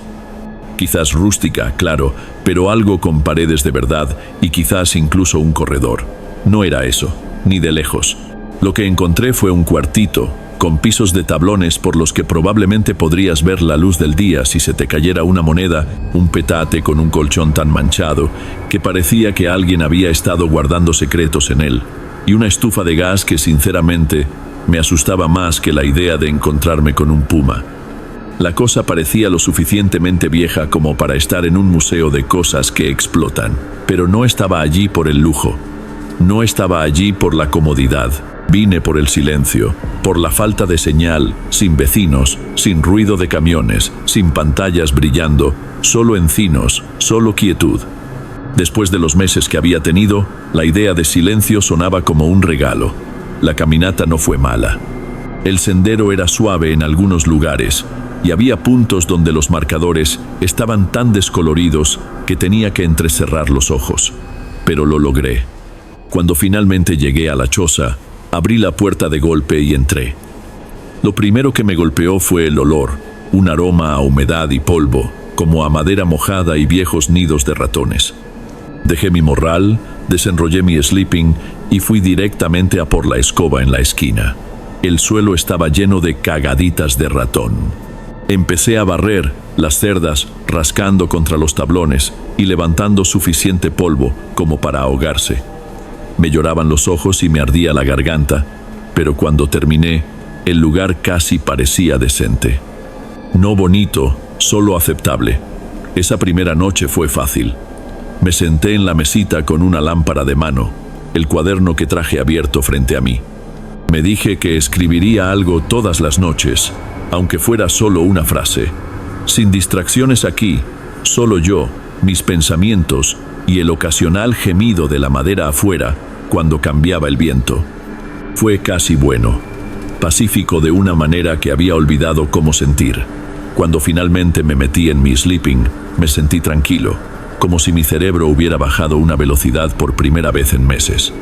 Quizás rústica, claro, pero algo con paredes de verdad y quizás incluso un corredor. No era eso, ni de lejos. Lo que encontré fue un cuartito, con pisos de tablones por los que probablemente podrías ver la luz del día si se te cayera una moneda, un petate con un colchón tan manchado que parecía que alguien había estado guardando secretos en él, y una estufa de gas que sinceramente me asustaba más que la idea de encontrarme con un puma. La cosa parecía lo suficientemente vieja como para estar en un museo de cosas que explotan, pero no estaba allí por el lujo. No estaba allí por la comodidad. Vine por el silencio, por la falta de señal, sin vecinos, sin ruido de camiones, sin pantallas brillando, solo encinos, solo quietud. Después de los meses que había tenido, la idea de silencio sonaba como un regalo. La caminata no fue mala. El sendero era suave en algunos lugares, y había puntos donde los marcadores estaban tan descoloridos que tenía que entrecerrar los ojos. Pero lo logré. Cuando finalmente llegué a la choza, abrí la puerta de golpe y entré. Lo primero que me golpeó fue el olor, un aroma a humedad y polvo, como a madera mojada y viejos nidos de ratones. Dejé mi morral, desenrollé mi sleeping y fui directamente a por la escoba en la esquina. El suelo estaba lleno de cagaditas de ratón. Empecé a barrer las cerdas, rascando contra los tablones y levantando suficiente polvo como para ahogarse. Me lloraban los ojos y me ardía la garganta, pero cuando terminé, el lugar casi parecía decente. No bonito, solo aceptable. Esa primera noche fue fácil. Me senté en la mesita con una lámpara de mano, el cuaderno que traje abierto frente a mí. Me dije que escribiría algo todas las noches, aunque fuera solo una frase. Sin distracciones aquí, solo yo, mis pensamientos y el ocasional gemido de la madera afuera cuando cambiaba el viento. Fue casi bueno, pacífico de una manera que había olvidado cómo sentir. Cuando finalmente me metí en mi sleeping, me sentí tranquilo, como si mi cerebro hubiera bajado una velocidad por primera vez en meses.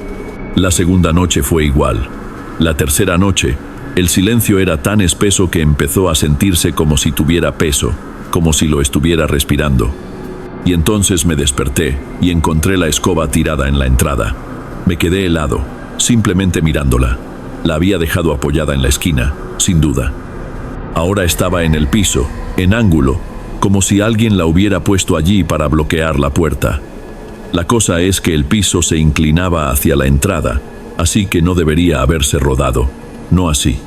La segunda noche fue igual. La tercera noche, el silencio era tan espeso que empezó a sentirse como si tuviera peso, como si lo estuviera respirando. Y entonces me desperté y encontré la escoba tirada en la entrada. Me quedé helado, simplemente mirándola. La había dejado apoyada en la esquina, sin duda. Ahora estaba en el piso, en ángulo, como si alguien la hubiera puesto allí para bloquear la puerta. La cosa es que el piso se inclinaba hacia la entrada, así que no debería haberse rodado. No así.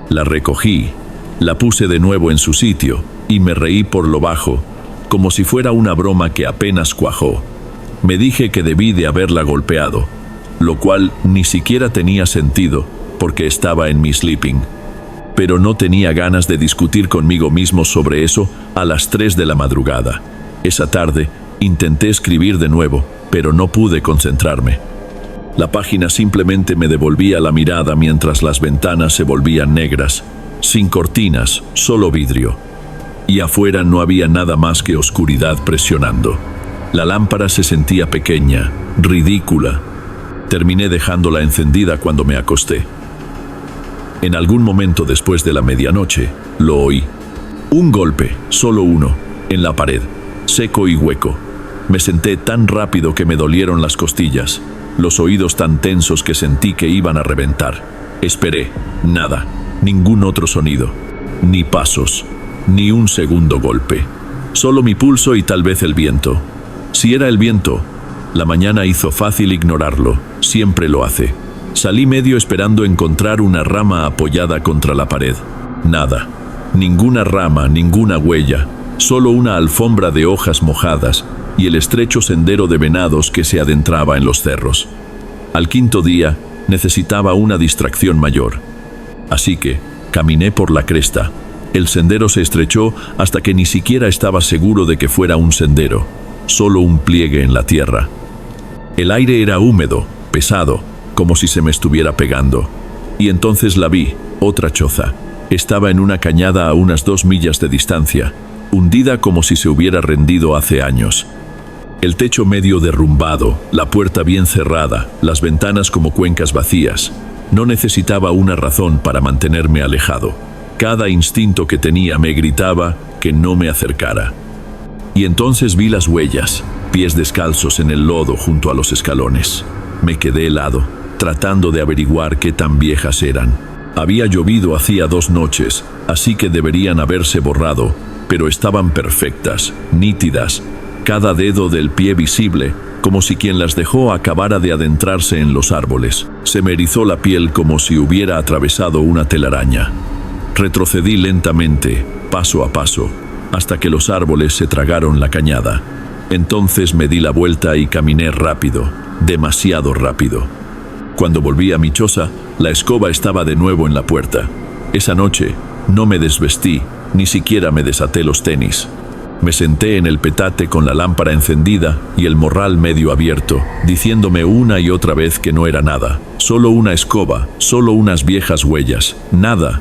La recogí, la puse de nuevo en su sitio y me reí por lo bajo, como si fuera una broma que apenas cuajó. Me dije que debí de haberla golpeado, lo cual ni siquiera tenía sentido porque estaba en mi sleeping. Pero no tenía ganas de discutir conmigo mismo sobre eso a las 3 de la madrugada. Esa tarde intenté escribir de nuevo, pero no pude concentrarme. La página simplemente me devolvía la mirada mientras las ventanas se volvían negras, sin cortinas, solo vidrio. Y afuera no había nada más que oscuridad presionando. La lámpara se sentía pequeña, ridícula. Terminé dejándola encendida cuando me acosté. En algún momento después de la medianoche, lo oí. Un golpe, solo uno, en la pared, seco y hueco. Me senté tan rápido que me dolieron las costillas, los oídos tan tensos que sentí que iban a reventar. Esperé, nada, ningún otro sonido, ni pasos, ni un segundo golpe. Solo mi pulso y tal vez el viento. Si era el viento, la mañana hizo fácil ignorarlo, siempre lo hace. Salí medio esperando encontrar una rama apoyada contra la pared. Nada. Ninguna rama, ninguna huella. Solo una alfombra de hojas mojadas y el estrecho sendero de venados que se adentraba en los cerros. Al quinto día, necesitaba una distracción mayor. Así que caminé por la cresta. El sendero se estrechó hasta que ni siquiera estaba seguro de que fuera un sendero, solo un pliegue en la tierra. El aire era húmedo, pesado, como si se me estuviera pegando. Y entonces la vi, otra choza. Estaba en una cañada a unas 2 millas de distancia, hundida como si se hubiera rendido hace años. El techo medio derrumbado, la puerta bien cerrada, las ventanas como cuencas vacías. No necesitaba una razón para mantenerme alejado. Cada instinto que tenía me gritaba que no me acercara. Y entonces vi las huellas, pies descalzos en el lodo junto a los escalones. Me quedé helado, tratando de averiguar qué tan viejas eran. Había llovido hacía 2 noches, así que deberían haberse borrado, pero estaban perfectas, nítidas, cada dedo del pie visible, como si quien las dejó acabara de adentrarse en los árboles. Se me erizó la piel como si hubiera atravesado una telaraña. Retrocedí lentamente, paso a paso, hasta que los árboles se tragaron la cañada. Entonces me di la vuelta y caminé rápido, demasiado rápido. Cuando volví a mi choza, la escoba estaba de nuevo en la puerta. Esa noche no me desvestí, ni siquiera me desaté los tenis. Me senté en el petate con la lámpara encendida y el morral medio abierto, diciéndome una y otra vez que no era nada. Solo una escoba, solo unas viejas huellas, nada.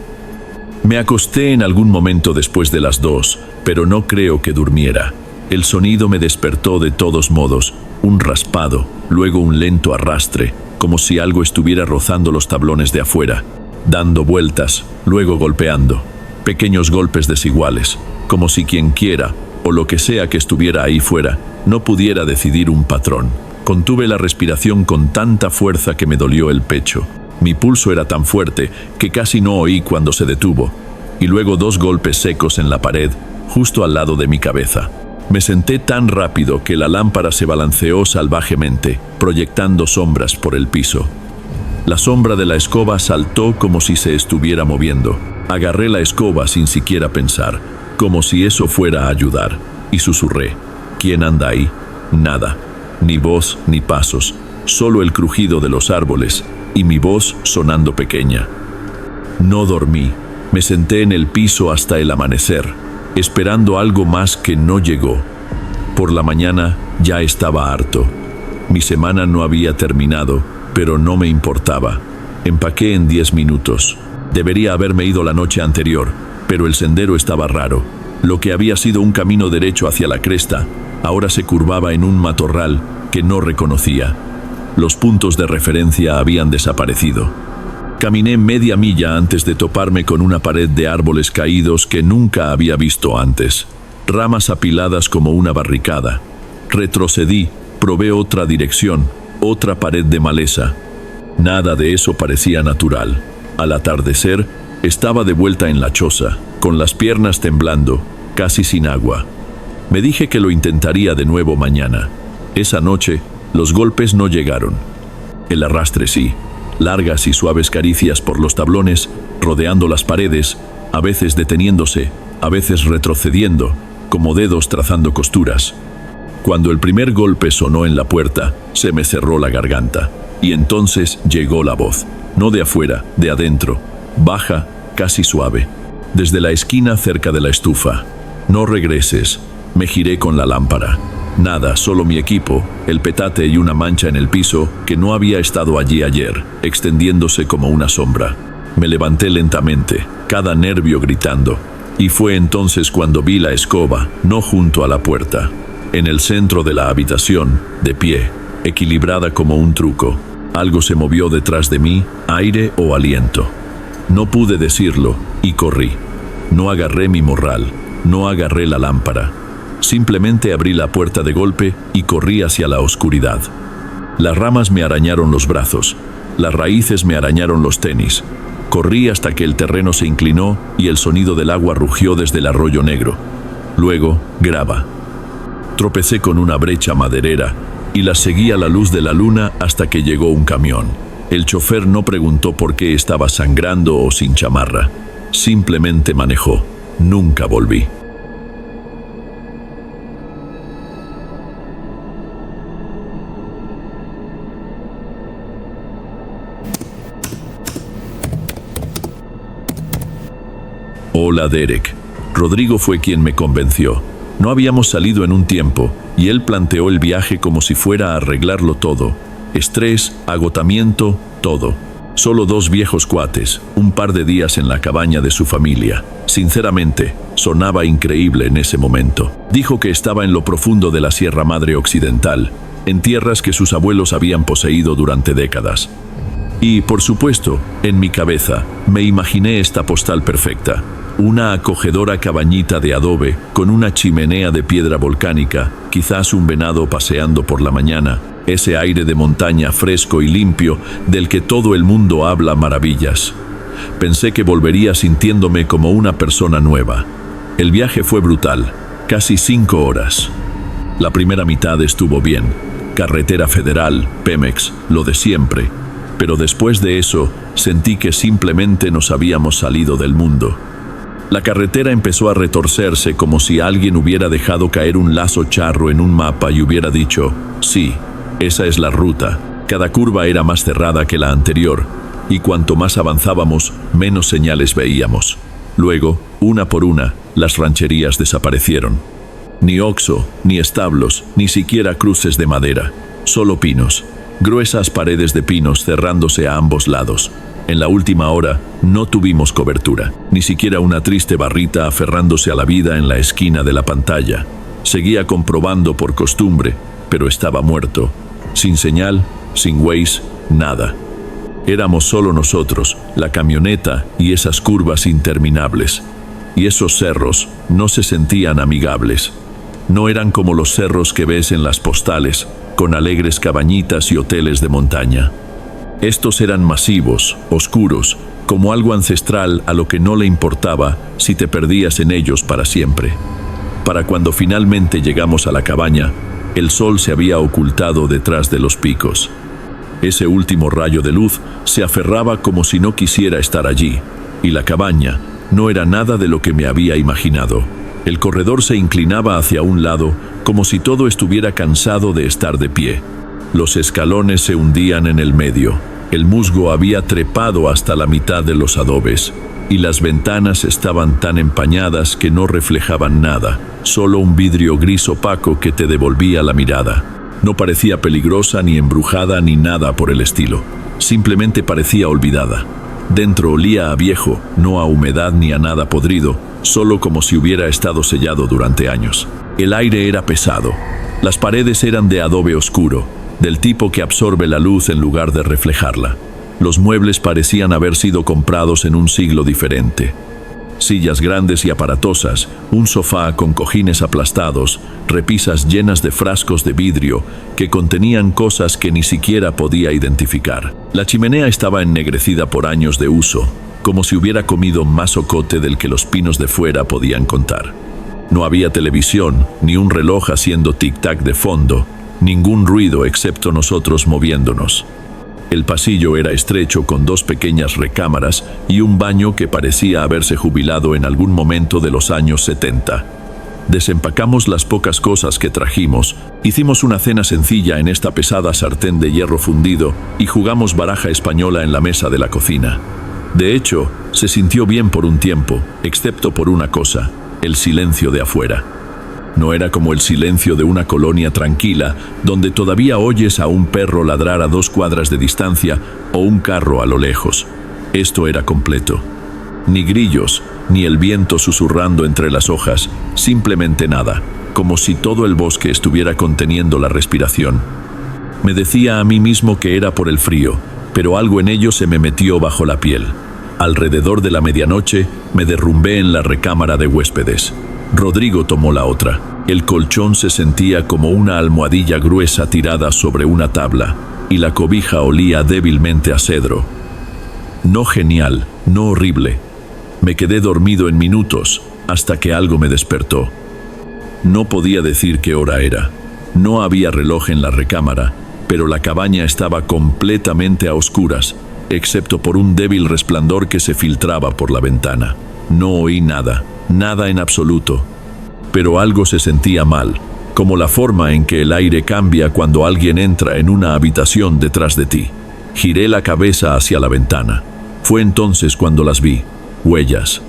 Me acosté en algún momento después de las 2, pero no creo que durmiera. El sonido me despertó de todos modos, un raspado, luego un lento arrastre, como si algo estuviera rozando los tablones de afuera, dando vueltas, luego golpeando. Pequeños golpes desiguales, como si quien quiera, o lo que sea que estuviera ahí fuera, no pudiera decidir un patrón. Contuve la respiración con tanta fuerza que me dolió el pecho. Mi pulso era tan fuerte que casi no oí cuando se detuvo, y luego 2 golpes secos en la pared, justo al lado de mi cabeza. Me senté tan rápido que la lámpara se balanceó salvajemente, proyectando sombras por el piso. La sombra de la escoba saltó como si se estuviera moviendo. Agarré la escoba sin siquiera pensar, como si eso fuera a ayudar, y susurré: ¿Quién anda ahí? Nada. Ni voz ni pasos, solo el crujido de los árboles y mi voz sonando pequeña. No dormí. Me senté en el piso hasta el amanecer, esperando algo más que no llegó. Por la mañana ya estaba harto. Mi semana no había terminado, pero no me importaba. Empaqué en 10 minutos. Debería haberme ido la noche anterior, pero el sendero estaba raro. Lo que había sido un camino derecho hacia la cresta, ahora se curvaba en un matorral que no reconocía. Los puntos de referencia habían desaparecido. Caminé media milla antes de toparme con una pared de árboles caídos que nunca había visto antes. Ramas apiladas como una barricada. Retrocedí, probé otra dirección, otra pared de maleza. Nada de eso parecía natural. Al atardecer, estaba de vuelta en la choza, con las piernas temblando, casi sin agua. Me dije que lo intentaría de nuevo mañana. Esa noche, los golpes no llegaron. El arrastre sí. Largas y suaves caricias por los tablones, rodeando las paredes, a veces deteniéndose, a veces retrocediendo, como dedos trazando costuras. Cuando el primer golpe sonó en la puerta, se me cerró la garganta, y entonces llegó la voz, no de afuera, de adentro, baja, casi suave, desde la esquina cerca de la estufa. No regreses. Me giré con la lámpara. Nada, solo mi equipo, el petate y una mancha en el piso que no había estado allí ayer, extendiéndose como una sombra. Me levanté lentamente, cada nervio gritando, y fue entonces cuando vi la escoba, no junto a la puerta, en el centro de la habitación, de pie, equilibrada como un truco. Algo se movió detrás de mí, aire o aliento. No pude decirlo, y corrí. No agarré mi morral, no agarré la lámpara. Simplemente abrí la puerta de golpe y corrí hacia la oscuridad. Las ramas me arañaron los brazos, las raíces me arañaron los tenis. Corrí hasta que el terreno se inclinó y el sonido del agua rugió desde el arroyo negro. Luego, grava. Tropecé con una brecha maderera y la seguí a la luz de la luna hasta que llegó un camión. El chofer no preguntó por qué estaba sangrando o sin chamarra. Simplemente manejó. Nunca volví. Hola, Derek. Rodrigo fue quien me convenció. No habíamos salido en un tiempo, y él planteó el viaje como si fuera a arreglarlo todo. Estrés, agotamiento, todo. Solo 2 viejos cuates, un par de días en la cabaña de su familia. Sinceramente, sonaba increíble en ese momento. Dijo que estaba en lo profundo de la Sierra Madre Occidental, en tierras que sus abuelos habían poseído durante décadas. Y, por supuesto, en mi cabeza, me imaginé esta postal perfecta. Una acogedora cabañita de adobe con una chimenea de piedra volcánica, quizás un venado paseando por la mañana, ese aire de montaña fresco y limpio del que todo el mundo habla maravillas. Pensé que volvería sintiéndome como una persona nueva. El viaje fue brutal, casi 5 horas. La primera mitad estuvo bien, carretera federal, Pemex, lo de siempre, pero después de eso sentí que simplemente nos habíamos salido del mundo. La carretera empezó a retorcerse como si alguien hubiera dejado caer un lazo charro en un mapa y hubiera dicho, sí, esa es la ruta. Cada curva era más cerrada que la anterior, y cuanto más avanzábamos, menos señales veíamos. Luego, una por una, las rancherías desaparecieron. Ni Oxxo, ni establos, ni siquiera cruces de madera, solo pinos. Gruesas paredes de pinos cerrándose a ambos lados. En la última hora no tuvimos cobertura, ni siquiera una triste barrita aferrándose a la vida en la esquina de la pantalla. Seguía comprobando por costumbre, pero estaba muerto. Sin señal, sin Waze, nada. Éramos solo nosotros, la camioneta y esas curvas interminables. Y esos cerros no se sentían amigables. No eran como los cerros que ves en las postales, con alegres cabañitas y hoteles de montaña. Estos eran masivos, oscuros, como algo ancestral a lo que no le importaba si te perdías en ellos para siempre. Para cuando finalmente llegamos a la cabaña, el sol se había ocultado detrás de los picos. Ese último rayo de luz se aferraba como si no quisiera estar allí, y la cabaña no era nada de lo que me había imaginado. El corredor se inclinaba hacia un lado, como si todo estuviera cansado de estar de pie. Los escalones se hundían en el medio. El musgo había trepado hasta la mitad de los adobes, y las ventanas estaban tan empañadas que no reflejaban nada, solo un vidrio gris opaco que te devolvía la mirada. No parecía peligrosa ni embrujada ni nada por el estilo, simplemente parecía olvidada. Dentro olía a viejo, no a humedad ni a nada podrido, solo como si hubiera estado sellado durante años. El aire era pesado, las paredes eran de adobe oscuro, del tipo que absorbe la luz en lugar de reflejarla. Los muebles parecían haber sido comprados en un siglo diferente. Sillas grandes y aparatosas, un sofá con cojines aplastados, repisas llenas de frascos de vidrio que contenían cosas que ni siquiera podía identificar. La chimenea estaba ennegrecida por años de uso, como si hubiera comido más ocote del que los pinos de fuera podían contar. No había televisión, ni un reloj haciendo tic-tac de fondo, ningún ruido excepto nosotros moviéndonos. El pasillo era estrecho con 2 pequeñas recámaras y un baño que parecía haberse jubilado en algún momento de los años 70. Desempacamos las pocas cosas que trajimos, hicimos una cena sencilla en esta pesada sartén de hierro fundido y jugamos baraja española en la mesa de la cocina. De hecho, se sintió bien por un tiempo, excepto por una cosa, el silencio de afuera. No era como el silencio de una colonia tranquila, donde todavía oyes a un perro ladrar a 2 cuadras de distancia o un carro a lo lejos. Esto era completo. Ni grillos, ni el viento susurrando entre las hojas, simplemente nada, como si todo el bosque estuviera conteniendo la respiración. Me decía a mí mismo que era por el frío, pero algo en ello se me metió bajo la piel. Alrededor de la medianoche, me derrumbé en la recámara de huéspedes. Rodrigo tomó la otra. El colchón se sentía como una almohadilla gruesa tirada sobre una tabla, y la cobija olía débilmente a cedro. No genial, no horrible. Me quedé dormido en minutos, hasta que algo me despertó. No podía decir qué hora era. No había reloj en la recámara, pero la cabaña estaba completamente a oscuras, excepto por un débil resplandor que se filtraba por la ventana. No oí nada, nada en absoluto. Pero algo se sentía mal, como la forma en que el aire cambia cuando alguien entra en una habitación detrás de ti. Giré la cabeza hacia la ventana. Fue entonces cuando las vi. Huellas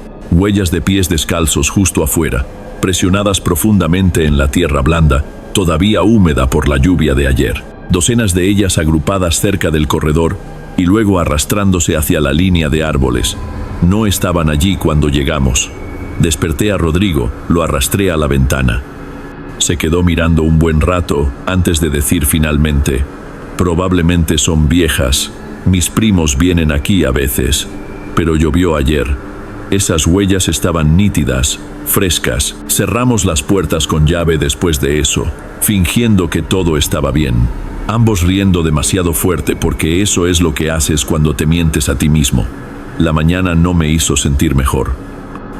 de pies descalzos justo afuera, presionadas profundamente en la tierra blanda, todavía húmeda por la lluvia de ayer. Docenas de ellas agrupadas cerca del corredor y luego arrastrándose hacia la línea de árboles. No estaban allí cuando llegamos. Desperté a Rodrigo, lo arrastré a la ventana. Se quedó mirando un buen rato antes de decir finalmente: probablemente son viejas. Mis primos vienen aquí a veces, pero llovió ayer. Esas huellas estaban nítidas, frescas. Cerramos las puertas con llave después de eso, fingiendo que todo estaba bien. Ambos riendo demasiado fuerte porque eso es lo que haces cuando te mientes a ti mismo. La mañana no me hizo sentir mejor.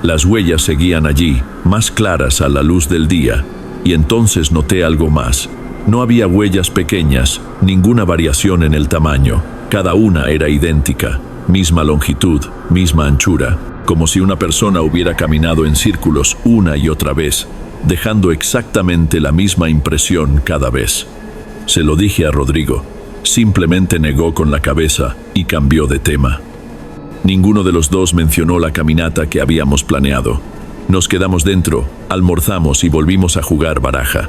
Las huellas seguían allí, más claras a la luz del día, y entonces noté algo más. No había huellas pequeñas, ninguna variación en el tamaño. Cada una era idéntica, misma longitud, misma anchura, como si una persona hubiera caminado en círculos una y otra vez, dejando exactamente la misma impresión cada vez. Se lo dije a Rodrigo. Simplemente negó con la cabeza y cambió de tema. Ninguno de los dos mencionó la caminata que habíamos planeado. Nos quedamos dentro, almorzamos y volvimos a jugar baraja.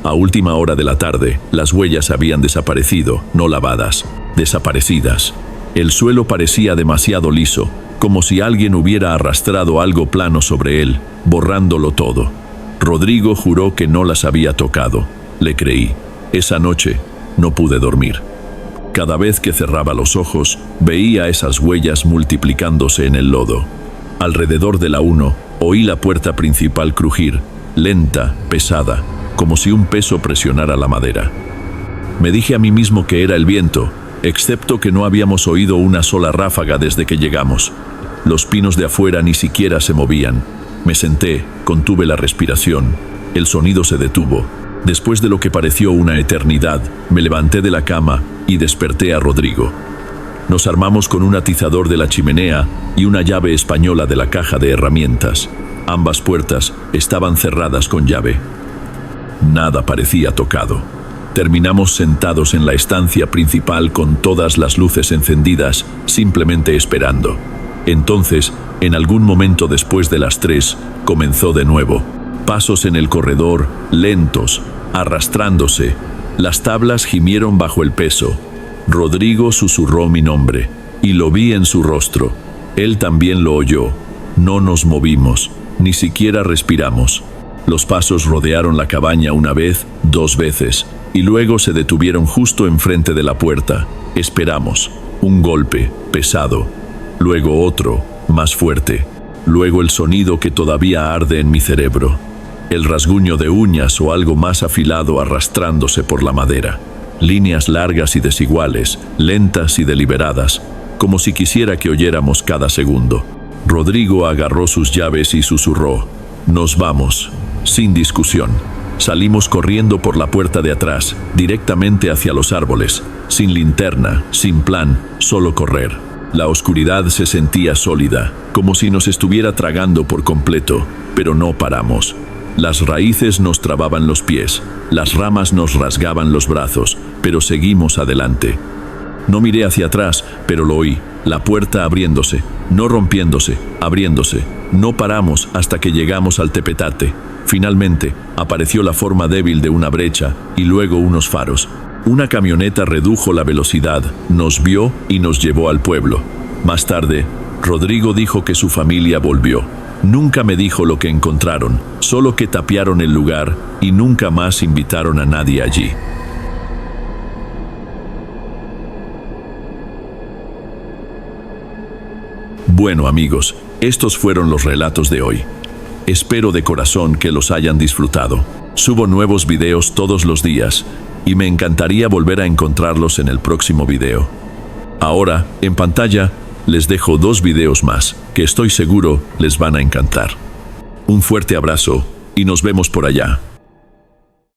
A última hora de la tarde, las huellas habían desaparecido, no lavadas, desaparecidas. El suelo parecía demasiado liso, como si alguien hubiera arrastrado algo plano sobre él, borrándolo todo. Rodrigo juró que no las había tocado. Le creí. Esa noche no pude dormir. Cada vez que cerraba los ojos, veía esas huellas multiplicándose en el lodo. Alrededor de la 1, oí la puerta principal crujir, lenta, pesada, como si un peso presionara la madera. Me dije a mí mismo que era el viento, excepto que no habíamos oído una sola ráfaga desde que llegamos. Los pinos de afuera ni siquiera se movían. Me senté, contuve la respiración. El sonido se detuvo. Después de lo que pareció una eternidad, me levanté de la cama y desperté a Rodrigo. Nos armamos con un atizador de la chimenea y una llave española de la caja de herramientas. Ambas puertas estaban cerradas con llave. Nada parecía tocado. Terminamos sentados en la estancia principal con todas las luces encendidas, simplemente esperando. Entonces, en algún momento después de las 3, comenzó de nuevo. Pasos en el corredor, lentos, arrastrándose. Las tablas gimieron bajo el peso. Rodrigo susurró mi nombre, y lo vi en su rostro. Él también lo oyó. No nos movimos, ni siquiera respiramos. Los pasos rodearon la cabaña una vez, 2 veces, y luego se detuvieron justo enfrente de la puerta. Esperamos. Un golpe, pesado. Luego otro, más fuerte. Luego el sonido que todavía arde en mi cerebro. El rasguño de uñas o algo más afilado arrastrándose por la madera. Líneas largas y desiguales, lentas y deliberadas, como si quisiera que oyéramos cada segundo. Rodrigo agarró sus llaves y susurró: «Nos vamos», sin discusión. Salimos corriendo por la puerta de atrás, directamente hacia los árboles, sin linterna, sin plan, solo correr. La oscuridad se sentía sólida, como si nos estuviera tragando por completo, pero no paramos. Las raíces nos trababan los pies, las ramas nos rasgaban los brazos, pero seguimos adelante. No miré hacia atrás, pero lo oí, la puerta abriéndose, no rompiéndose, abriéndose. No paramos hasta que llegamos al tepetate. Finalmente, apareció la forma débil de una brecha y luego unos faros. Una camioneta redujo la velocidad, nos vio y nos llevó al pueblo. Más tarde, Rodrigo dijo que su familia volvió. Nunca me dijo lo que encontraron, solo que tapiaron el lugar y nunca más invitaron a nadie allí. Bueno, amigos, estos fueron los relatos de hoy. Espero de corazón que los hayan disfrutado. Subo nuevos videos todos los días y me encantaría volver a encontrarlos en el próximo video. Ahora, en pantalla, les dejo 2 videos más que estoy seguro les van a encantar. Un fuerte abrazo y nos vemos por allá.